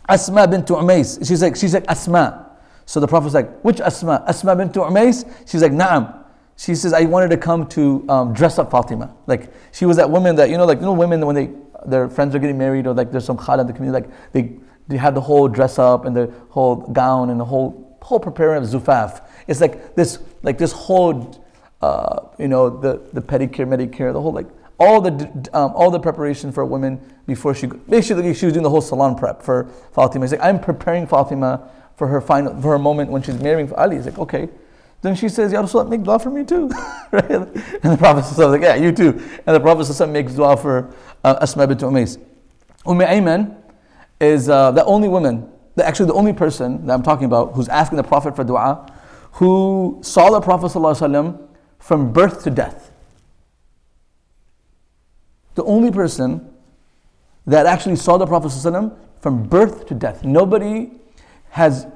Asma bint Umays. She's like Asma. So the Prophet's like, which Asma? Asma bint Umays? She's like, Na'am. She says, I wanted to come to dress up Fatima. Like, she was that woman that, women when their friends are getting married or like there's some khala in the community, like they have the whole dress up and the whole gown and the whole preparing of zufaf. It's like this whole, the pedicure, medicure, the whole like, all the preparation for a woman before she was doing the whole salon prep for Fatima. He's like, I'm preparing Fatima for her moment when she's marrying Ali. He's like, okay. Then she says, Ya Rasulullah, make dua for me too. Right? And the Prophet was like, yeah, you too. And the Prophet makes dua for Asma bint Umays. Ayman is the only woman, actually the only person that I'm talking about who's asking the Prophet for dua, who saw the Prophet ﷺ from birth to death. The only person that actually saw the Prophet ﷺ from birth to death. Nobody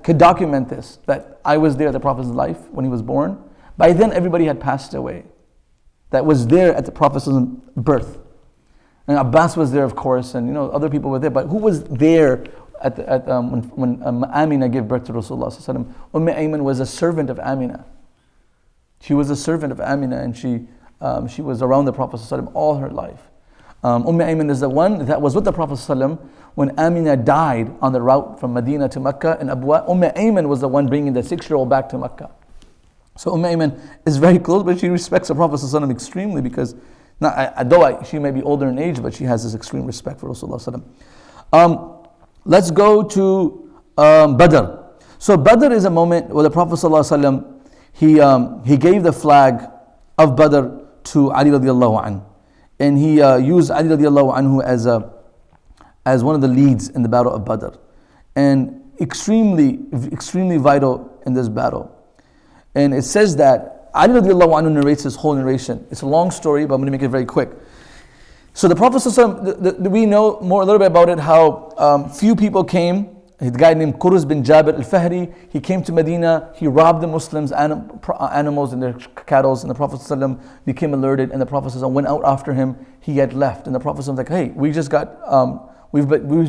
could document this, that I was there at the Prophet's life when he was born. By then everybody had passed away that was there at the Prophet's birth. And Abbas was there, of course, and other people were there, but who was there when Amina gave birth to Rasulullah ﷺ? Ayman was a servant of Amina. She was a servant of Amina, and she was around the Prophet ﷺ all her life. Ayman is the one that was with the Prophet ﷺ when Amina died on the route from Medina to Mecca and Abwa. Ayman was the one bringing the 6-year-old back to Mecca. So Ayman is very close, but she respects the Prophet ﷺ extremely because, she may be older in age, but she has this extreme respect for Rasulullah ﷺ. Let's go to Badr. So Badr is a moment where the Prophet ﷺ, he gave the flag of Badr to Ali radiallahu anhu. And he used Ali radiallahu anhu as one of the leads in the battle of Badr. And extremely, extremely vital in this battle. And it says that Ali radiallahu anhu narrates this whole narration. It's a long story, but I'm going to make it very quick. So the Prophet we know a little bit about it, how few people came. A guy named Quruz bin Jabir al-Fahri, he came to Medina, he robbed the Muslims' animals and their cattle, and the Prophet ﷺ became alerted, and the Prophet ﷺ went out after him. He had left, and the Prophet ﷺ was like, hey, we've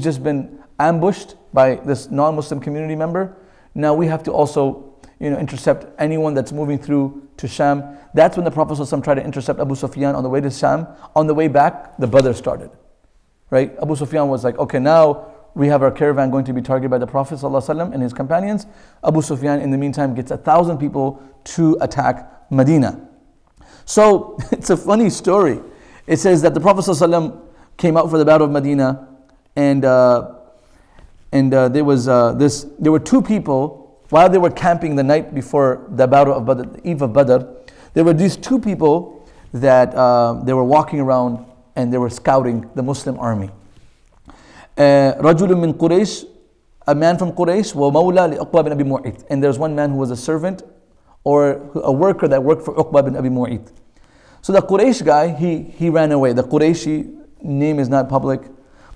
just been ambushed by this non-Muslim community member. Now we have to also intercept anyone that's moving through to Sham. That's when the Prophet ﷺ tried to intercept Abu Sufyan on the way to Sham. On the way back, the Badr started. Right? Abu Sufyan was like, okay, now we have our caravan going to be targeted by the Prophet ﷺ and his companions. Abu Sufyan in the meantime gets 1,000 people to attack Medina. So it's a funny story. It says that the Prophet ﷺ came out for the battle of Medina, and there were two people while they were camping the night before the battle of Badr, the eve of Badr. There were these two people that they were walking around and they were scouting the Muslim army. رجل من قريش, a man from Quraysh, ومولى لعقبة بن أبي معيط, and there's one man who was a servant or a worker that worked for Uqba bin Abi Mu'ayt. So the Quraysh guy, he ran away. The Qurayshi name is not public.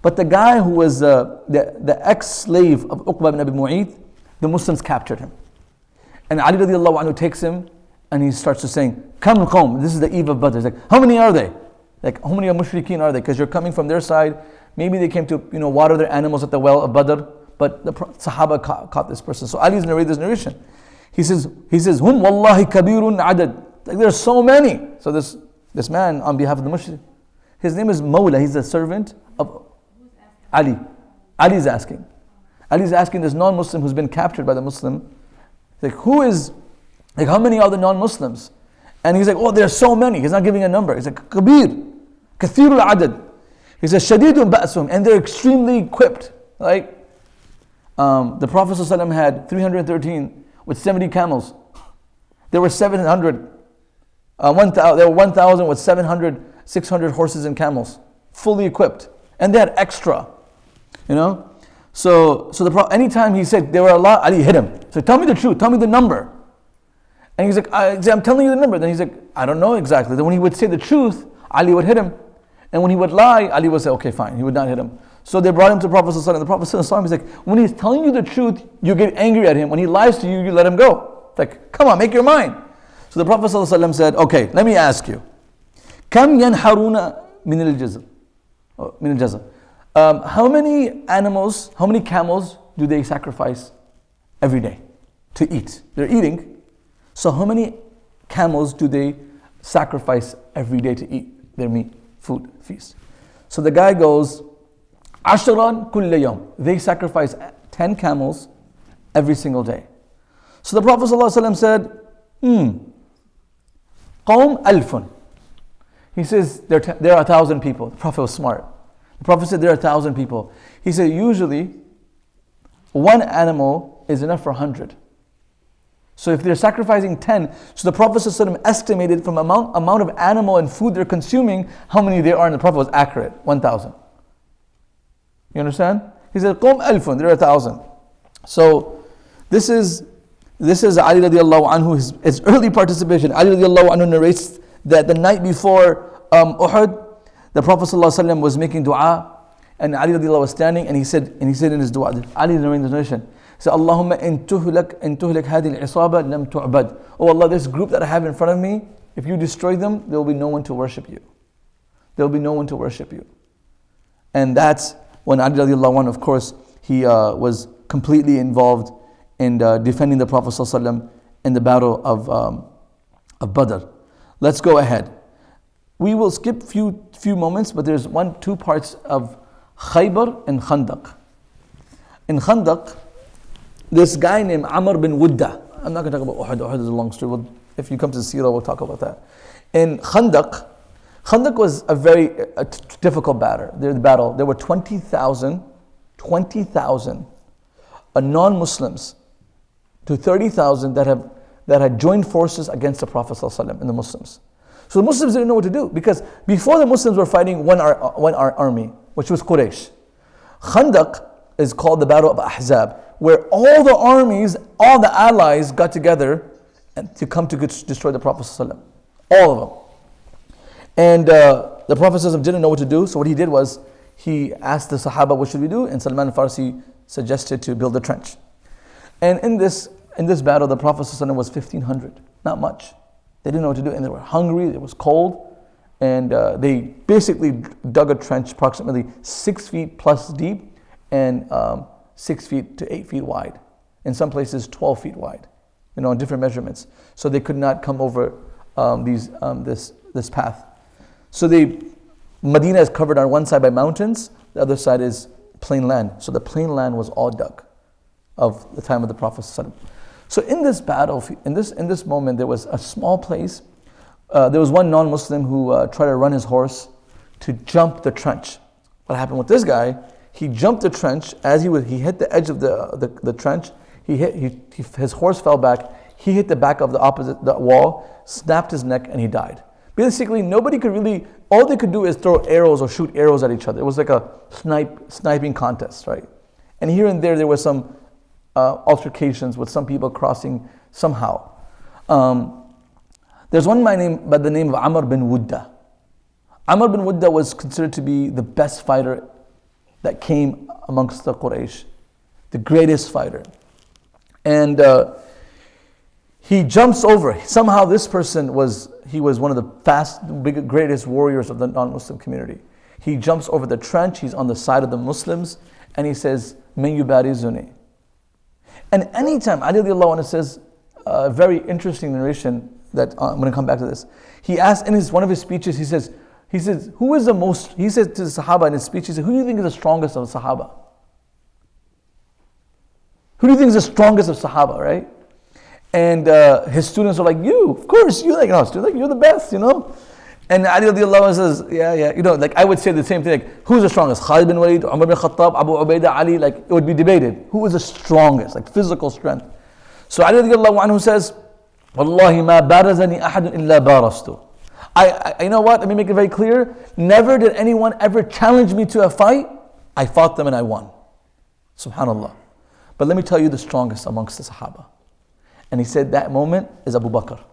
But the guy who was the ex-slave of Uqba ibn Abi Mu'ayth, the Muslims captured him. And Ali radiallahu anhu takes him and he starts to saying, Kam qawm, this is the eve of Badr. He's like, how many are they? Like, how many mushrikeen are they? Because you're coming from their side. Maybe they came to water their animals at the well of Badr, but the Sahaba caught this person. So Ali's narrating this narration. He says, Hum wallahi kabirun adad. Like, there are so many. So this man, on behalf of the mushrik, his name is Mawla. He's a servant of Ali. Ali's asking this non-Muslim who's been captured by the Muslim, like, how many are the non-Muslims? And he's like, oh, there are so many. He's not giving a number. He's like, Kabir, Kathirul Adad. He says, Shadidun Ba'sum, and they're extremely equipped. Like, the Prophet ﷺ had 313 with 70 camels. There were 700, there were 1,000 with 700, 600 horses and camels, fully equipped. And they had extra, So anytime he said there were a lot, Ali hit him. So tell me the truth, tell me the number. And he's like, I'm telling you the number. Then he's like, I don't know exactly. Then when he would say the truth, Ali would hit him. And when he would lie, Ali would say, okay, fine. He would not hit him. So they brought him to the Prophet ﷺ. The Prophet ﷺ, he's like, when he's telling you the truth, you get angry at him. When he lies to you, you let him go. It's like, come on, make your mind. So the Prophet ﷺ said, okay, let me ask you. Kam yanharuna min al-jazr? How many animals, how many camels do they sacrifice every day to eat? They're eating. So how many camels do they sacrifice every day to eat their meat, food, feast? So the guy goes, Ashran kulla yawm. They sacrifice 10 camels every single day. So the Prophet ﷺ said, Qawm alfun. He says, there are 1,000 people. The Prophet was smart. The Prophet said, there are 1,000 people. He said, usually, one animal is enough for 100. So if they're sacrificing 10, so the Prophet ﷺ estimated from amount of animal and food they're consuming, how many there are, and the Prophet was accurate, 1,000. You understand? He said, Qum alfun, there are 1,000. So this is Ali radiallahu anhu, his early participation. Ali radiallahu anhu narrates that the night before Uhud, the Prophet ﷺ was making dua, and Ali radiallahu was standing, and he said in his dua, Ali narrating the narration, so Allahumma in tuhlak hadhihi al-isaba lam tu'bad. Oh Allah, this group that I have in front of me, if you destroy them, there will be no one to worship you. There will be no one to worship you. And that's when Ali radiallahu anhu, of course, he was completely involved in defending the Prophet ﷺ in the battle of Badr. Let's go ahead. We will skip few moments, but there's two parts of Khaybar and Khandaq. In Khandaq, this guy named Amr bin Wudda. I'm not going to talk about Uhud. Uhud is a long story. If you come to the Seerah, we'll talk about that. In Khandaq was a very difficult battle. There were 20,000 non-Muslims to 30,000 that had joined forces against the Prophet ﷺ and the Muslims. So the Muslims didn't know what to do, because before the Muslims were fighting one army, which was Quraysh. Khandaq is called the Battle of Ahzab, where all the armies, all the allies got together to come to destroy the Prophet ﷺ. All of them. And the Prophet ﷺ didn't know what to do, so what he did was, he asked the Sahaba, what should we do? And Salman al-Farsi suggested to build a trench. And in this battle, the Prophet ﷺ was 1,500, not much. They didn't know what to do, and they were hungry, it was cold, and they basically dug a trench approximately 6 feet plus deep, and 6 feet to 8 feet wide. In some places, 12 feet wide, in different measurements. So they could not come over this path. So Medina is covered on one side by mountains, the other side is plain land. So the plain land was all dug of the time of the Prophet ﷺ. So in this battle, in this moment, there was a small place. There was one non-Muslim who tried to run his horse to jump the trench. What happened with this guy? He jumped the trench. As he hit the edge of the trench. His horse fell back. He hit the back of the wall, snapped his neck, and he died. Basically, nobody could really. All they could do is throw arrows or shoot arrows at each other. It was like a sniping contest, right? And here and there were some altercations with some people crossing somehow. There's one man by the name of Amr bin Wudda. Amr bin Wudda was considered to be the best fighter that came amongst the Quraysh, the greatest fighter. And he jumps over. Somehow this person was one of the greatest warriors of the non-Muslim community. He jumps over the trench, he's on the side of the Muslims, and he says, "Man yubarizuni." And anytime Ali radiallahu anhu says, a very interesting narration that I'm going to come back to this. He asked in one of his speeches, he says, who is the most, he says to the Sahaba in his speech, he said, who do you think is the strongest of the Sahaba? Who do you think is the strongest of Sahaba, right? And his students are like, you, of course, you like us, you're the best, you know? And Ali radiallahu anhu says, yeah, you know, like I would say the same thing, like, who's the strongest? Khalid bin Walid, Umar bin Khattab, Abu Ubaidah, Ali, like it would be debated. Who is the strongest, like physical strength? So Ali radiallahu anhu says, Wallahi ma barazani ahadun illa barastu. You know what, let me make it very clear. Never did anyone ever challenge me to a fight. I fought them and I won. Subhanallah. But let me tell you the strongest amongst the Sahaba. And he said that moment is Abu Bakr.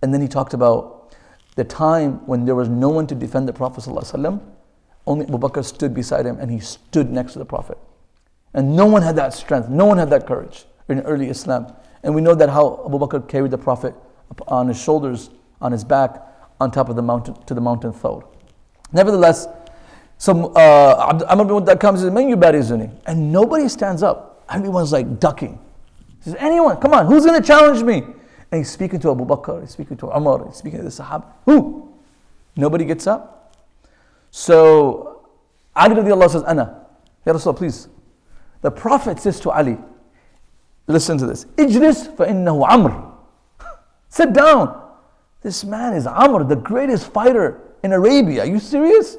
And then he talked about the time when there was no one to defend the Prophet ﷺ. Only Abu Bakr stood beside him and he stood next to the Prophet. And no one had that strength, no one had that courage in early Islam. And we know that how Abu Bakr carried the Prophet on his shoulders, on his back, on top of the mountain, to the mountain Thawr. Nevertheless, some Amr bin Wudda comes and says, "Man yubarizuni," and nobody stands up. Everyone's like ducking. He says, "Anyone, come on, who's going to challenge me?" And he's speaking to Abu Bakr, he's speaking to Umar, he's speaking to the Sahaba. Who? Nobody gets up. So Ali radiallahu says, "Ana, Ya Rasul, please." The Prophet says to Ali, listen to this, "Ijlis fa innahu Amr." Sit down. This man is Amr, the greatest fighter in Arabia. Are you serious?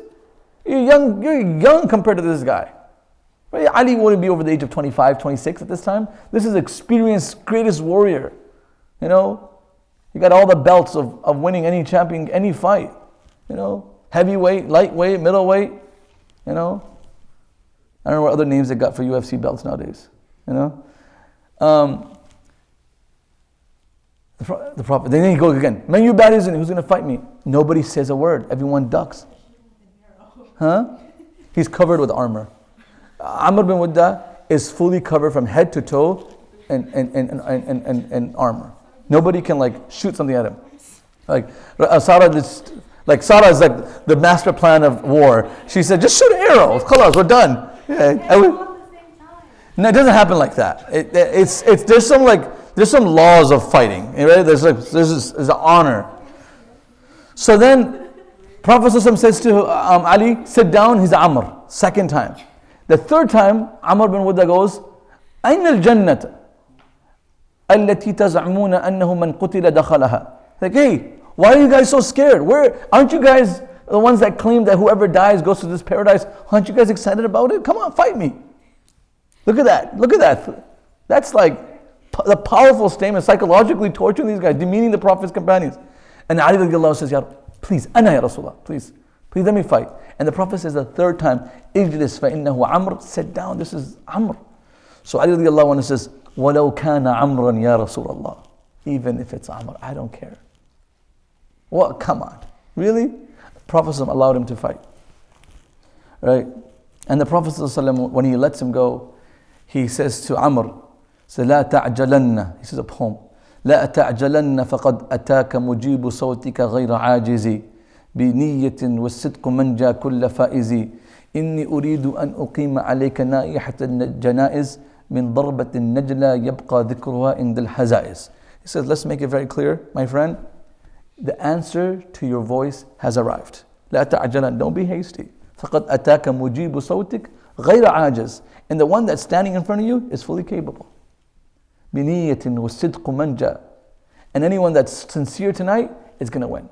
You're young compared to this guy. Right? Ali wouldn't be over the age of 25, 26 at this time. This is experienced, greatest warrior. You know, you got all the belts of winning any champion, any fight. You know, heavyweight, lightweight, middleweight. You know, I don't know what other names they got for UFC belts nowadays. You know, the Prophet. Then he goes again. "Man yubarizuni," who's going to fight me? Nobody says a word. Everyone ducks. Huh? He's covered with armor. Amr bin Wudda is fully covered from head to toe and armor. Nobody can like shoot something at him. Like Sarah is like the master plan of war. She said, "Just shoot arrows. Khalas, we're done." Yeah. No, it doesn't happen like that. There's some laws of fighting. Right? There's an honor. So then Prophet ﷺ says to Ali, "Sit down." He's Amr. Second time. The third time, Amr bin Wudda goes, "Ayn al-jannah allati taz'amuna annahu man qutila dakhalaha." Like, hey, why are you guys so scared? Aren't you guys the ones that claim that whoever dies goes to this paradise? Aren't you guys excited about it? Come on, fight me. Look at that. That's like the powerful statement, psychologically torturing these guys, demeaning the Prophet's companions. And Ali radiallahu anhu says, "Please, ana ya Rasulullah, please let me fight." And the Prophet says the third time, "Ijlis fa innahu Amr," sit down, this is Amr. So Ali radiallahu anhu says, "Walau kana Amran ya Rasulullah," even if it's Amr, I don't care. What? Come on, really? Prophet allowed him to fight, right? And the Prophet when he lets him go, he says to Amr, "La ta'jalanna," he says a poem, "La ta'jalanna faqad ataka mujibu sawtika ghayra ajizi biniyatin was-sidqu manja kulla faizi inni uridu an uqima alayka na'ihat al-janaiz min darbat al-najla yabqa dhikruha inda al-hazaiz." He says, let's make it very clear, my friend, the answer to your voice has arrived. La ta'jalanna, don't be hasty. فقد ataka mujibu sawtik ghayra ajiz, and the one that's standing in front of you is fully capable. Biniyatin was-sidqu manja, and anyone that's sincere tonight is going to win.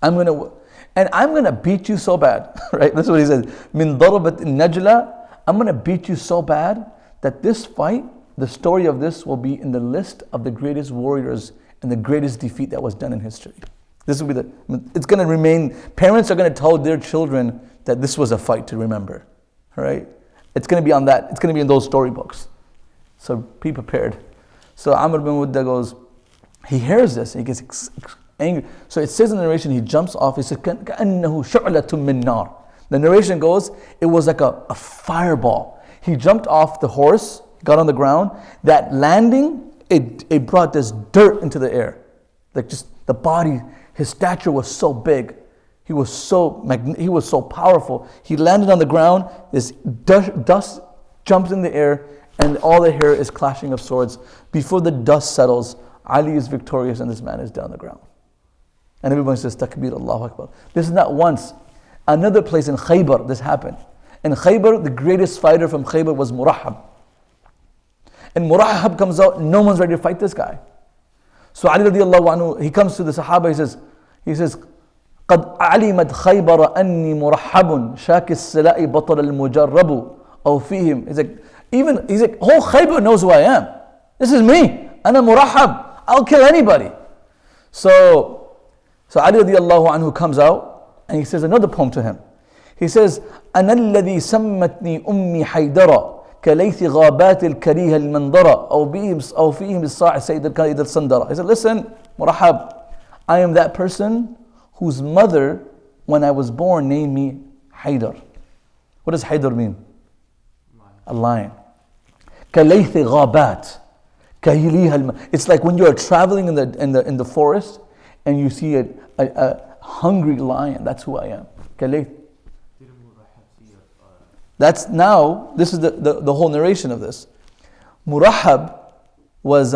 I'm going to beat you so bad, right? That's what he says. Min darabat najla, I'm going to beat you so bad that this fight, the story of this will be in the list of the greatest warriors and the greatest defeat that was done in history. This will be it's going to remain, parents are going to tell their children that this was a fight to remember, right? It's going to be on that, it's going to be in those storybooks. So be prepared. So Amr bin Wudda goes, he hears this and he gets angry. So it says in the narration, he jumps off. He says, كَأَنَّهُ شُعْلَةٌ مِّن نَارٍ. The narration goes, it was like a fireball. He jumped off the horse, got on the ground. That landing, it brought this dirt into the air. Like just the body, his stature was so big. He was so powerful. He landed on the ground. This dust jumps in the air, and all the hair is clashing of swords. Before the dust settles, Ali is victorious, and this man is down on the ground. And everyone says, Takbir, Allahu Akbar. This is not once. Another place in Khaybar, this happened. In Khaybar, the greatest fighter from Khaybar was Murahab. And Murahab comes out, no one's ready to fight this guy. So Ali radiallahu anhu, he comes to the Sahaba, he says, قد علمت خيبر أني مرحب شاك السلاء بطل المجرب أو فيهم. He's like, whole Khaybar knows who I am. This is me. أنا مرحب. I'll kill anybody. So Ali radiallahu anhu comes out and he says another poem to him. He says, أنا الذي سمتني أمي حيدرة كليث غابات الكريه المنظرة أو فيهم الصاع سيد الكريد الصندرة. He said, listen, Murahab, I am that person whose mother, when I was born, named me Haydar. What does Haydar mean? A lion. كليث غابات كهيليها. It's like when you are traveling in the forest and you see a hungry lion. That's who I am. كليث. That's now, this is the whole narration of this. Murahab was,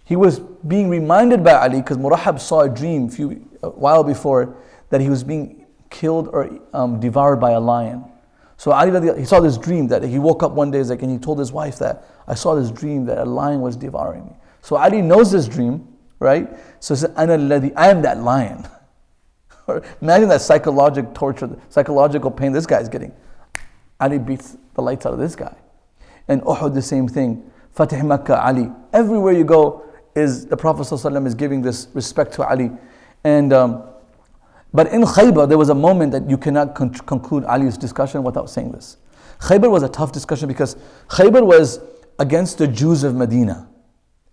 he was being reminded by Ali because Murahab saw a dream a while before that he was being killed or devoured by a lion. So Ali, he saw this dream that he woke up one day and he told his wife that I saw this dream that a lion was devouring me. So Ali knows this dream, right? So he said, I am that lion. Imagine that psychological torture, psychological pain this guy is getting. Ali beats the lights out of this guy. And Uhud, the same thing. Fatih Makkah, Ali. Everywhere you go, the Prophet ﷺ is giving this respect to Ali. And but in Khaybar, there was a moment that you cannot conclude Ali's discussion without saying this. Khaybar was a tough discussion because Khaybar was against the Jews of Medina.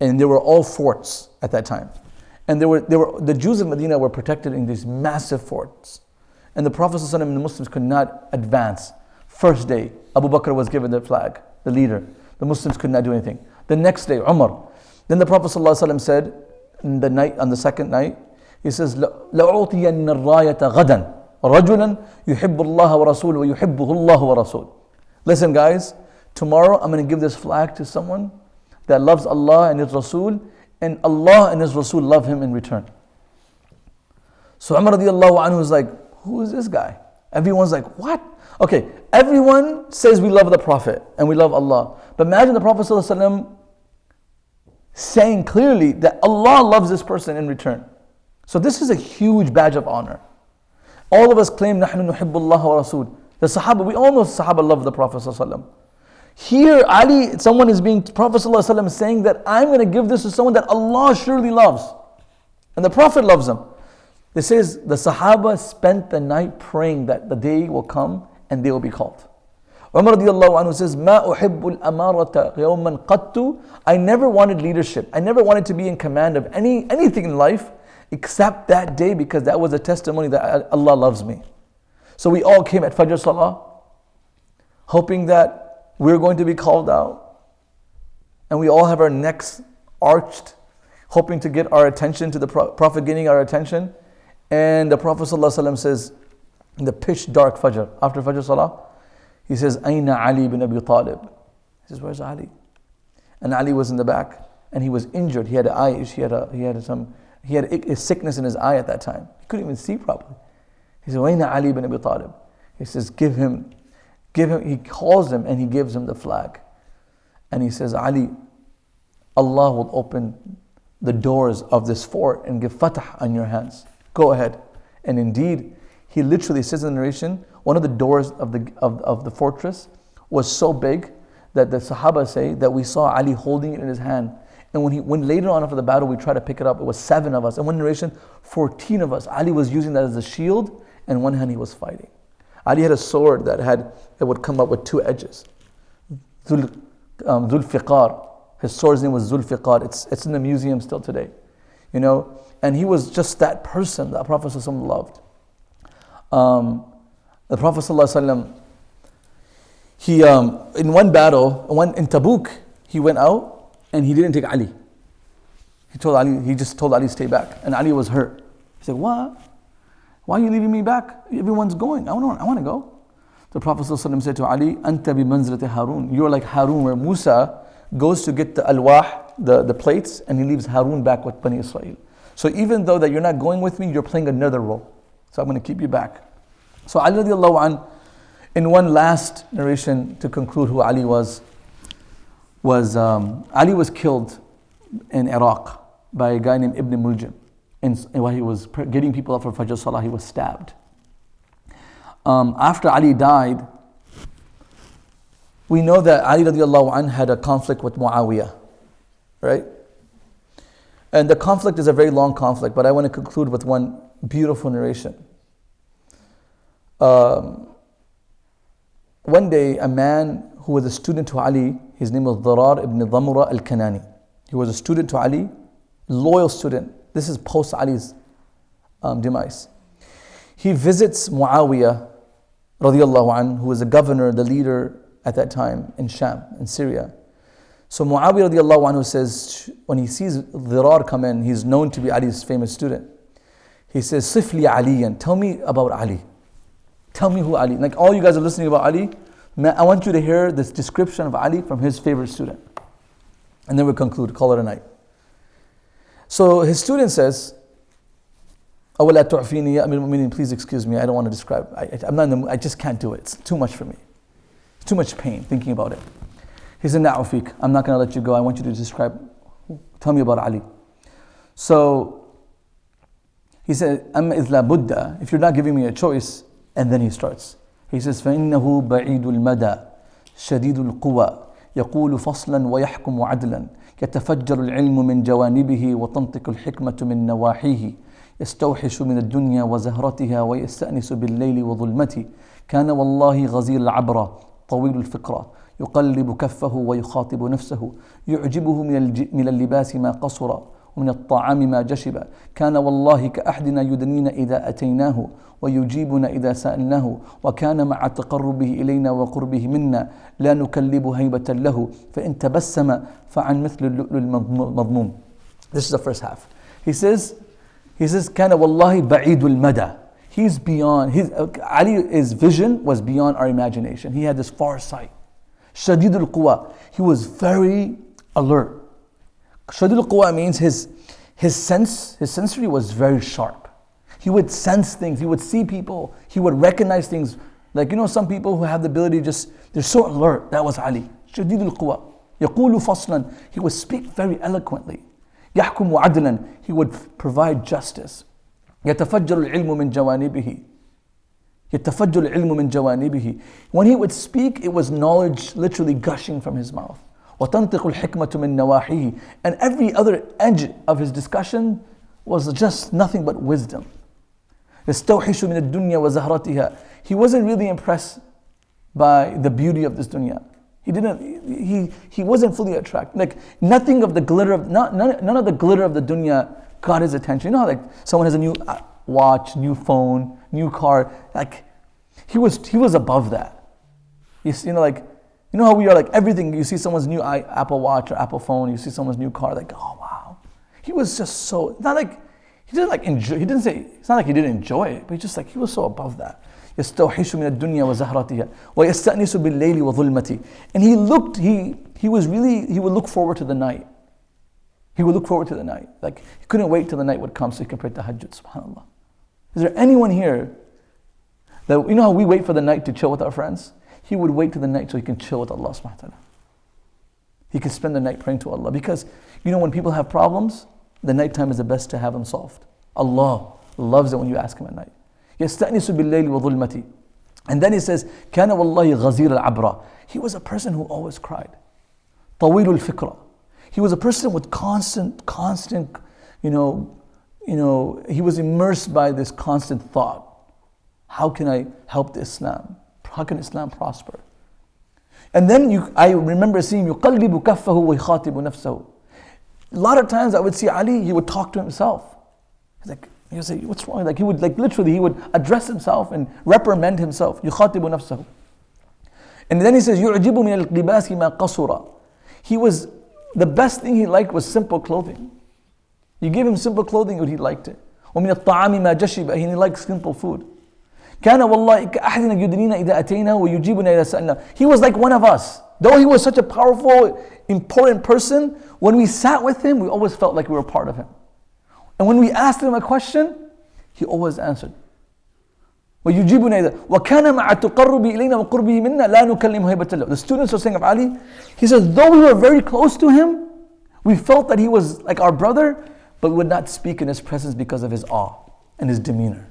And they were all forts at that time. And the Jews of Medina were protected in these massive forts. And the Prophet ﷺ and the Muslims could not advance. First day, Abu Bakr was given the flag, the leader. The Muslims could not do anything. The next day, Umar. Then the Prophet ﷺ said, on the second night, he says, لَأُعْطِيَنَّ الرَّايَةَ غَدًا رَجُلًا يُحِبُّ اللَّهَ وَرَسُولُهُ وَيُحِبُّهُ اللَّهُ وَرَسُولُهُ. Listen guys, tomorrow I'm going to give this flag to someone that loves Allah and His Rasul, and Allah and His Rasul love him in return. So Umar radiallahu anhu is like, who is this guy? Everyone's like, what? Okay, everyone says we love the Prophet and we love Allah. But imagine the Prophet ﷺ saying clearly that Allah loves this person in return. So this is a huge badge of honor. All of us claim نحن نحب الله ورسول. The Sahaba, we all know Sahaba love the Prophet ﷺ. Here, Ali, someone is being, Prophet ﷺ is saying that I'm going to give this to someone that Allah surely loves. And the Prophet loves him. This says the Sahaba spent the night praying that the day will come and they will be called. Umar radiallahu anhu says, مَا أُحِبُّ الْأَمَارَةَ يَوْمًا قَدْتُ. I never wanted leadership. I never wanted to be in command of anything in life except that day, because that was a testimony that Allah loves me. So we all came at Fajr Salah hoping that we're going to be called out. And we all have our necks arched, hoping to get our attention, to the Prophet getting our attention. And the Prophet ﷺ says, in the pitch dark Fajr, after Fajr Salah, he says, Aina Ali ibn Abi Talib. He says, where's Ali? And Ali was in the back, and he was injured. He had an eye issue. He had a sickness in his eye at that time. He couldn't even see properly. He says, Aina Ali ibn Abi Talib. He says, give him. He calls him and he gives him the flag. And he says, Ali, Allah will open the doors of this fort and give fatah on your hands. Go ahead. And indeed, he literally says in the narration, one of the doors of the fortress was so big that the Sahaba say that we saw Ali holding it in his hand. And when later on after the battle we tried to pick it up, it was 7 of us. And one narration, 14 of us. Ali was using that as a shield, and one hand he was fighting. Ali had a sword that would come up with 2 edges. Dhul Fiqar. His sword's name was Zulfiqar. It's in the museum still today. You know, and he was just that person that Prophet ﷺ loved. The Prophet ﷺ, he in one battle, in Tabuk, he went out and he didn't take Ali. He just told Ali to stay back, and Ali was hurt. He said, "What? Why are you leaving me back? Everyone's going. I want to go." The Prophet ﷺ said to Ali, "Anta bi manzilati Harun. You're like Harun, where Musa goes to get the alwah, the plates, and he leaves Harun back with Bani Israel. So even though that you're not going with me, you're playing another role. So I'm going to keep you back." So Ali radiallahu an, in one last narration to conclude who Ali was Ali was killed in Iraq by a guy named Ibn Muljim. And while he was getting people up for Fajr Salah, he was stabbed. After Ali died, we know that Ali radiallahu anh had a conflict with Muawiyah, right? And the conflict is a very long conflict, but I want to conclude with one beautiful narration. One day, a man who was a student to Ali, his name was Darar ibn Dhamura al-Kanani. He was a student to Ali, loyal student. This is post Ali's demise. He visits Muawiyah radiallahu anh, who was the governor, the leader at that time in Sham, in Syria. So Muawiyah radiallahu anhu says, when he sees Dirar come in, he's known to be Ali's famous student. He says, "Sifli Aliyan, tell me about Ali. Tell me who Ali." Like all you guys are listening about Ali, I want you to hear this description of Ali from his favorite student. And then we'll conclude, call it a night. So his student says, "Awala tu'fini ya Amir al-Mu'minin, please excuse me, I don't want to describe. I just can't do it. It's too much for me. It's too much pain thinking about it." He said, "Na'ufik, I'm not going to let you go. I want you to describe, tell me about Ali." So he said, "Amma idh Buddha, if you're not giving me a choice," and then he starts. He says, فَإِنَّهُ بَعِيدُ الْمَدَى شَدِيدُ الْقُوَى يَقُولُ فَصْلًا وَيَحْكُمُ عَدْلًا يَتَفَجَّرُ الْعِلْمُ مِنْ جَوَانِبِهِ وَتَنْطِقُ الْحِكْمَةُ مِنْ نَوَاحِيهِ يستوحش من الدنيا وزهرتها ويستأنس بالليل وظلمته كان والله غزير العبرة طويل الفقرة يقلب كفه ويخاطب نفسه يعجبه من اللباس ما قصر ومن الطعام ما جشب كان والله كأحدنا يدنينا إذا أتيناه ويجيبنا إذا سألناه وكان مع تقربه إلينا وقربه منا لا نكلب هيبة له فإن تبسم فعن مثل اللؤلؤ المضموم." This is the first half. He says, "Kana wallahi ba'idul mada." He's beyond, Ali's vision was beyond our imagination. He had this far sight. Shadidul quwa. He was very alert. Shadidul quwa means his sensory was very sharp. He would sense things. He would see people. He would recognize things. Like, some people who have the ability they're so alert. That was Ali. Shadidul quwa. Yaqulu faslan. He would speak very eloquently. يحكم عدلا. He would provide justice. يتفجر العلم من جوانبه. يتفجر العلم من جوانبه. When he would speak, it was knowledge literally gushing from his mouth. وتنطق الحكمة من نواحيه. And every other edge of his discussion was just nothing but wisdom. يستوحش من الدنيا وزهرتها. He wasn't really impressed by the beauty of this dunya. He wasn't fully attracted. Like nothing of the glitter of none of the glitter of the dunya caught his attention. You know how like someone has a new watch, new phone, new car. Like he was above that. You know how we are like everything. You see someone's new Apple Watch or Apple phone. You see someone's new car. Like, oh wow. He was just so not like he didn't like enjoy. He didn't say it's not like he didn't enjoy it, but he was so above that. يستوحش من الدنيا وزهرتها ويستأنس بالليل وظلمته. And he would look forward to the night. He would look forward to the night. Like he couldn't wait till the night would come so he could pray tahajjud. Subhanallah. Is there anyone here that how we wait for the night to chill with our friends? He would wait till the night so he can chill with Allah subhanahu wa ta'ala. He can spend the night praying to Allah because when people have problems, the nighttime is the best to have them solved. Allah loves it when you ask him at night. يستأنس بالليل وظلمته. And then he says, كان والله غزير العبرة. He was a person who always cried. طويل الفكرة. He was a person with constant, he was immersed by this constant thought. How can I help the Islam? How can Islam prosper? And then I remember seeing يُقَلِّبُ كَفَّهُ وَيُخَاطِبُ نَفْسَهُ. A lot of times I would see Ali, he would talk to himself. He's like, he would say, what's wrong? Like he would literally, he would address himself and reprimand himself. يُخَاطِبُ نَفْسَهُ. And then he says, يُعْجِبُ مِنَ الْقِبَاسِ مَا قَصُرًا. The best thing he liked was simple clothing. You give him simple clothing, he liked it. وَمِنَ الطَّعَامِ مَا جَشِبَ. He liked simple food. كَانَ وَاللَّهِ كَأَحْدِنَا يُدْنِينَ إِذَا أَتَيْنَا وَيُجِيبُنَا إِذَا سَأَلْنَا. He was like one of us. Though he was such a powerful, important person, when we sat with him, we always felt like we were part of him. And when we asked him a question, he always answered. وَيُجِيبُنَا إِذَا وَكَانَ مَعَ التَّقَرُّبِ إِلَيْنَا وَقُرْبِهِ مِنَّا لَا نُكَلِّمُ هَيْبَةَ اللَّهِ. The students are saying of Ali, he says, though we were very close to him, we felt that he was like our brother, but we would not speak in his presence because of his awe and his demeanor.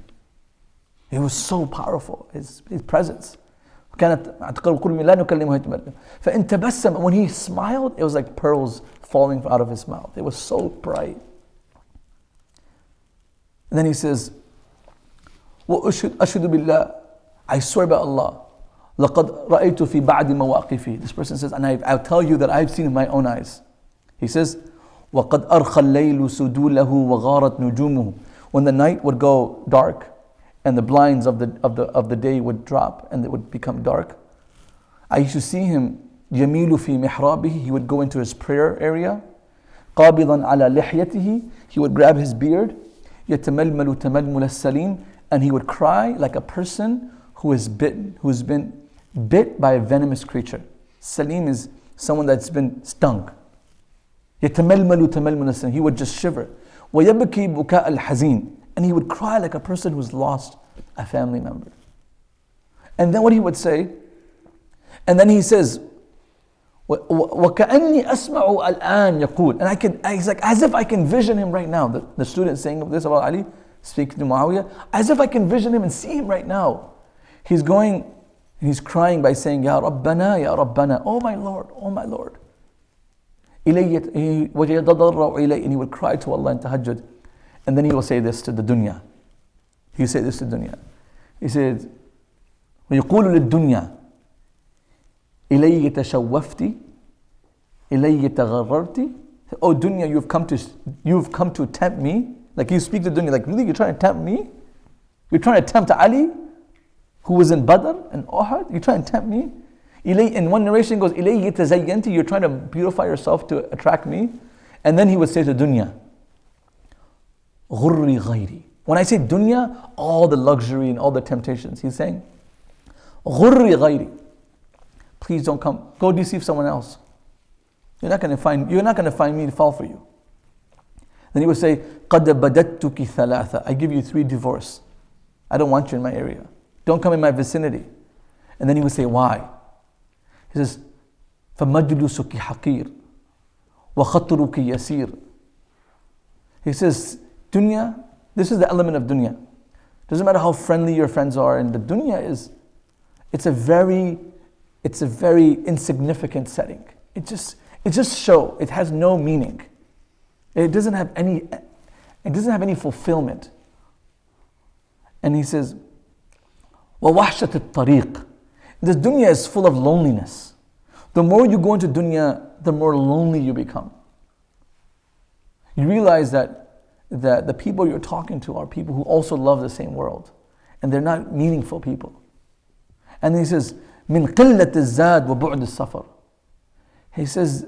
It was so powerful, his presence. كانت لا نكلمه. فإن تبسم, when he smiled, it was like pearls falling out of his mouth. It was so bright. And then he says, وأشهد بالله, I swear by Allah, لقد رأيت في بعد مواقفي. This person says, and I'll tell you that I've seen in my own eyes. He says, وقد أرخى الليل سدوله وغارت نجومه. When the night would go dark and the blinds of the day would drop and it would become dark, I used to see him يميل في محرابه. He would go into his prayer area. قابضا على لحيته. He would grab his beard. يتململ تململ السليم. And he would cry like a person who's been bit by a venomous creature. Salim is someone that's been stung. يتململ تململ السليم. He would just shiver. ويبكي بكاء الحزين. And he would cry like a person who's lost a family member. And then what he would say, and then he says, وَكَأَنِّي أَسْمَعُ الْآنْ يَقُولُ. And it's like as if I can vision him right now. The student saying this about Ali, speaking to Muawiyah, as if I can vision him and see him right now. He's going, and he's crying by saying, Ya Rabbana, Ya Rabbana, oh my Lord, oh my Lord. إِلَيَّ وَيَتَضَرَّعُ إِلَيْهِ. And he would cry to Allah in tahajjud. And then he will say this to the dunya. He say this to dunya. He said, وَيَقُولُ لِلدُّنْيَا إِلَيَّ تَشَوَّفْتِ إِلَيَّ تَغَرَّرْتِ. Oh dunya, you've come to tempt me. Like you speak to dunya, like really you're trying to tempt me? You're trying to tempt Ali, who was in Badr and Uhud? You're trying to tempt me? In one narration goes, إِلَيَّ تَزَيَّنْتِ. You're trying to beautify yourself to attract me. And then he would say to dunya, غُرِّ غَيْرِ. When I say dunya, all the luxury and all the temptations, he's saying, غُرِّ غَيْرِ. Please don't come. Go deceive someone else. You're not going to find me to fall for you. Then he would say, قَدْ بَدَدْتُكِ ثَلَاثًا. I give you 3 divorce. I don't want you in my area. Don't come in my vicinity. And then he would say, why? He says, فَمَجْلُسُكِ حَقِيرٌ وَخَطْرُكِ يَسِيرٌ. He says, dunya, this is the element of dunya. Doesn't matter how friendly your friends are, and the dunya it's a very insignificant setting. It just show. It has no meaning. It doesn't have any fulfillment. And he says, وَوَحْشَةِ الطَّرِيقِ. This dunya is full of loneliness. The more you go into dunya, the more lonely you become. You realize that the people you're talking to are people who also love the same world. And they're not meaningful people. And he says, مِنْ قِلَّةِ الزَّادِ وَبُعْدِ السَّفَرِ. He says,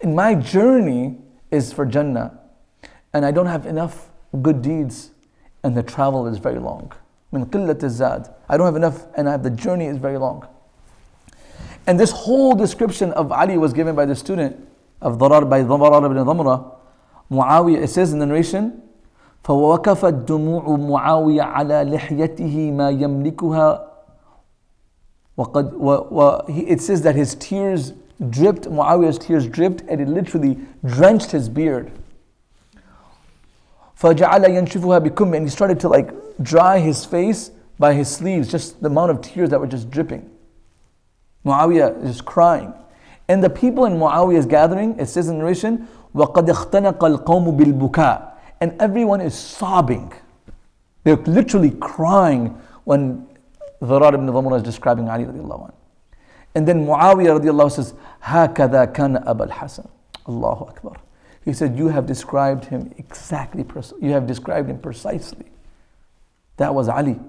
in my journey is for Jannah, and I don't have enough good deeds, and the travel is very long. مِنْ قِلَّةِ الزَّادِ. I don't have enough, and the journey is very long. And this whole description of Ali was given by the student of Dharar ibn Dhamra, Muawiyah. It says in the narration, فَوَقَفَتْ دُمُوعُ مُعَاوِيَ عَلَى لِحْيَتِهِ مَا يَمْلِكُهَا. It says that his tears dripped, Muawiyah's tears dripped, and it literally drenched his beard. فَجَعَلَ يَنْشِفُهَا بِكُمِّ. And he started to dry his face by his sleeves, just the amount of tears that were just dripping. Muawiyah is crying. And the people in Muawiyah's gathering, it says in the narration, وَقَدْ اخْتَنَقَ الْقَوْمُ بِالْبُكَاءِ. And everyone is sobbing. They're literally crying when Dharar ibn Dhamra is describing Ali radiallahu anhu. And then Muawiyah radiallahu says, هَكَذَا كَانَ أَبَا الْحَسَنِ. Allahu Akbar. He said, you have described him exactly, you have described him precisely. That was Ali.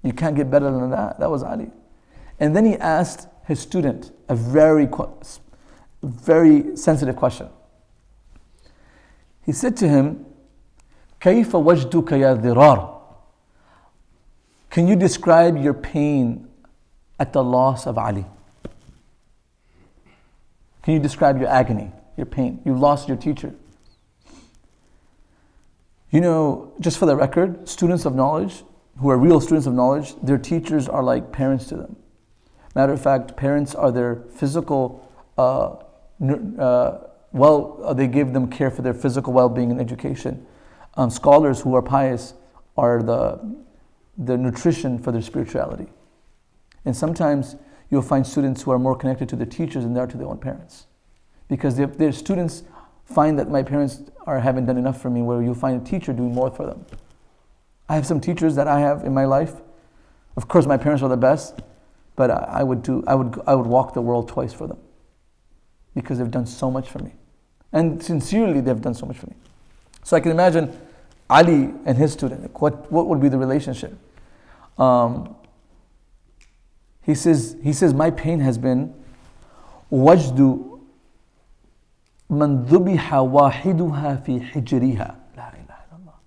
You can't get better than that. That was Ali. And then he asked his student a very sensitive question. He said to him, كَيْفَ وَجْدُكَ يَا ذِرَارِ. Can you describe your pain at the loss of Ali? Can you describe your agony, your pain? You lost your teacher. You know, just for the record, students of knowledge, who are real students of knowledge, their teachers are like parents to them. Matter of fact, parents are their physical, they give them care for their physical well-being and education. Scholars who are pious are the nutrition for their spirituality. And sometimes you'll find students who are more connected to their teachers than they are to their own parents. Because their students find that my parents haven't done enough for me, where you'll find a teacher doing more for them. I have some teachers that I have in my life. Of course, my parents are the best, but I would walk the world twice for them, because they've done so much for me. And sincerely, they've done so much for me. So I can imagine Ali and his student, what would be the relationship? He says, my pain has been wajdu man dhubiha wahiduha fi hijriha. La ilaha illallah.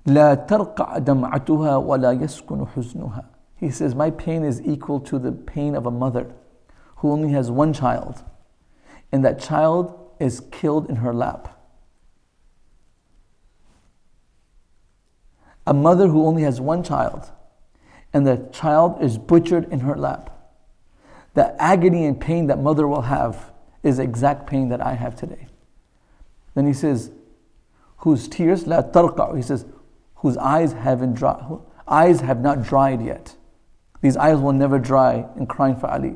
La tarqa' dam'atuha wa la yaskunu huznuha. He says, my pain is equal to the pain of a mother who only has one child, and that child is killed in her lap. A mother who only has one child, and the child is butchered in her lap. The agony and pain that mother will have is the exact pain that I have today. Then he says, whose tears, la tarqa', he says, whose eyes have not dried yet. These eyes will never dry in crying for Ali.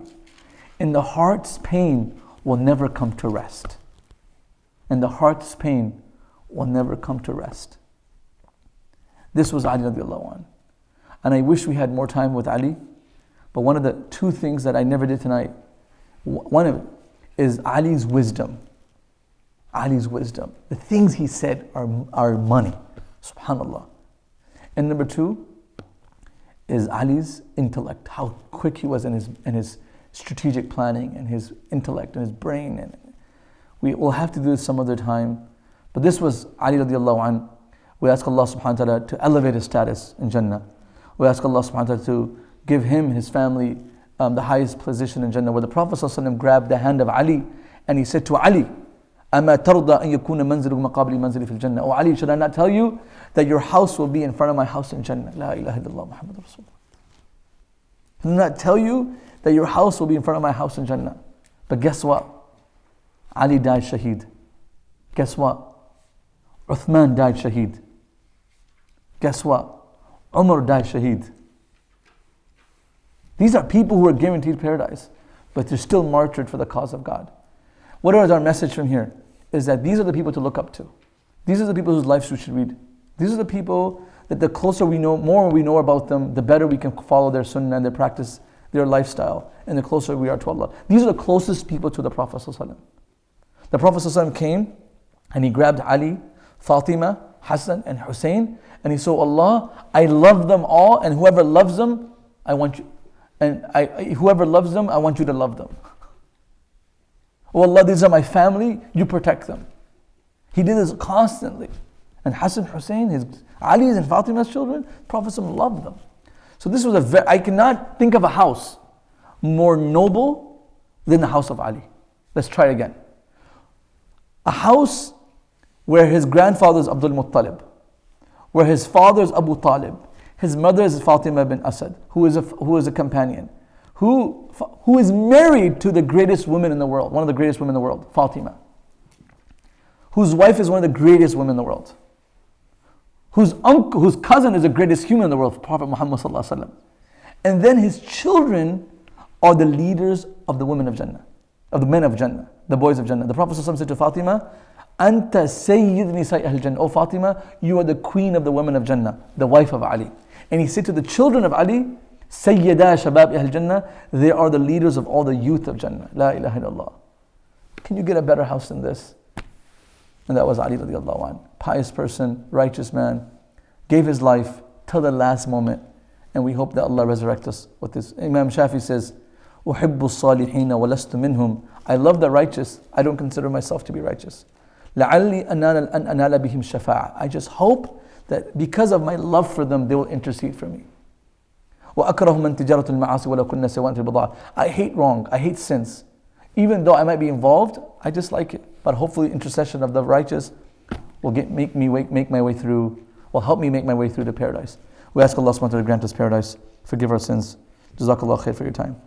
And the heart's pain will never come to rest. And the heart's pain will never come to rest. This was Ali radiallahu anhu. And I wish we had more time with Ali. But one of the two things that I never did tonight, one of it is Ali's wisdom. Ali's wisdom. The things he said are money. Subhanallah. And number two is Ali's intellect. How quick he was in his strategic planning and his intellect and his brain. And we will have to do this some other time. But this was Ali radiallahu anhu. We ask Allah subhanahu wa ta'ala to elevate his status in Jannah. We ask Allah subhanahu wa ta'ala to give him, his family, the highest position in Jannah. Where the Prophet ﷺ grabbed the hand of Ali and he said to Ali, أَمَا تَرْضَى أَن يَكُونَ مَنْزِلُكَ مَقَابِلِ مَنْزِلِ فِي الْجَنَّةِ. Oh Ali, should I not tell you that your house will be in front of my house in Jannah? La ilaha illallah Muhammad Rasulullah. Should I not tell you that your house will be in front of my house in Jannah? But guess what? Ali died shaheed. Guess what? Uthman died shaheed. Guess what? Umar died shaheed. These are people who are guaranteed paradise, but they're still martyred for the cause of God. What is our message from here? Is that these are the people to look up to. These are the people whose lives we should read. These are the people that the closer we know, more we know about them, the better we can follow their sunnah and their practice, their lifestyle, and the closer we are to Allah. These are the closest people to the Prophet ﷺ. The Prophet ﷺ came and he grabbed Ali, Fatima, Hassan, and Hussein, and he said, Allah, I love them all, and whoever loves them, I want you. Whoever loves them, I want you to love them. Oh Allah, these are my family, you protect them. He did this constantly. And Hassan, Hussein, Ali's and Fatima's children, Prophet loved them. So this was I cannot think of a house more noble than the house of Ali. Let's try it again. A house where his grandfather is Abdul Muttalib, where his father is Abu Talib, his mother is Fatima bin Asad, who is a companion, who is married to the greatest woman in the world, one of the greatest women in the world, Fatima, whose wife is one of the greatest women in the world, whose cousin is the greatest human in the world, Prophet Muhammad sallallahu alaihi wasallam, and then his children are the leaders of the women of Jannah, of the men of Jannah, the boys of Jannah. The Prophet sallallahu alaihi wasallam said to Fatima, Anta Sayyid Nisa'i Ahl Jannah. Oh Fatima, you are the queen of the women of Jannah, the wife of Ali. And he said to the children of Ali, Sayyida Shabab Ahl Jannah, they are the leaders of all the youth of Jannah. La ilaha illallah. Can you get a better house than this? And that was Ali radiallahu anhu. Pious person, righteous man, gave his life till the last moment. And we hope that Allah resurrect us with this. Imam Shafi says, أُحِبُّ الصَّالِحِينَ وَلَسْتُ مِنْهُمْ. I love the righteous. I don't consider myself to be righteous. لَعَلِّي أَنَالَ بِهِمْ شَفَاعَةً. I just hope that because of my love for them, they will intercede for me. وَأَكْرَهُ مَنْ تِجَارَةُ الْمَعَاصِي وَلَا كُنَّا سَوَاءً فِي الْبِضَاعَةِ. I hate wrong. I hate sins. Even though I might be involved, I just like it. But hopefully intercession of the righteous will make my way through, will help me make my way through the paradise. We ask Allah subhanahu wa ta'ala to grant us paradise, forgive our sins. Jazakallah khair for your time.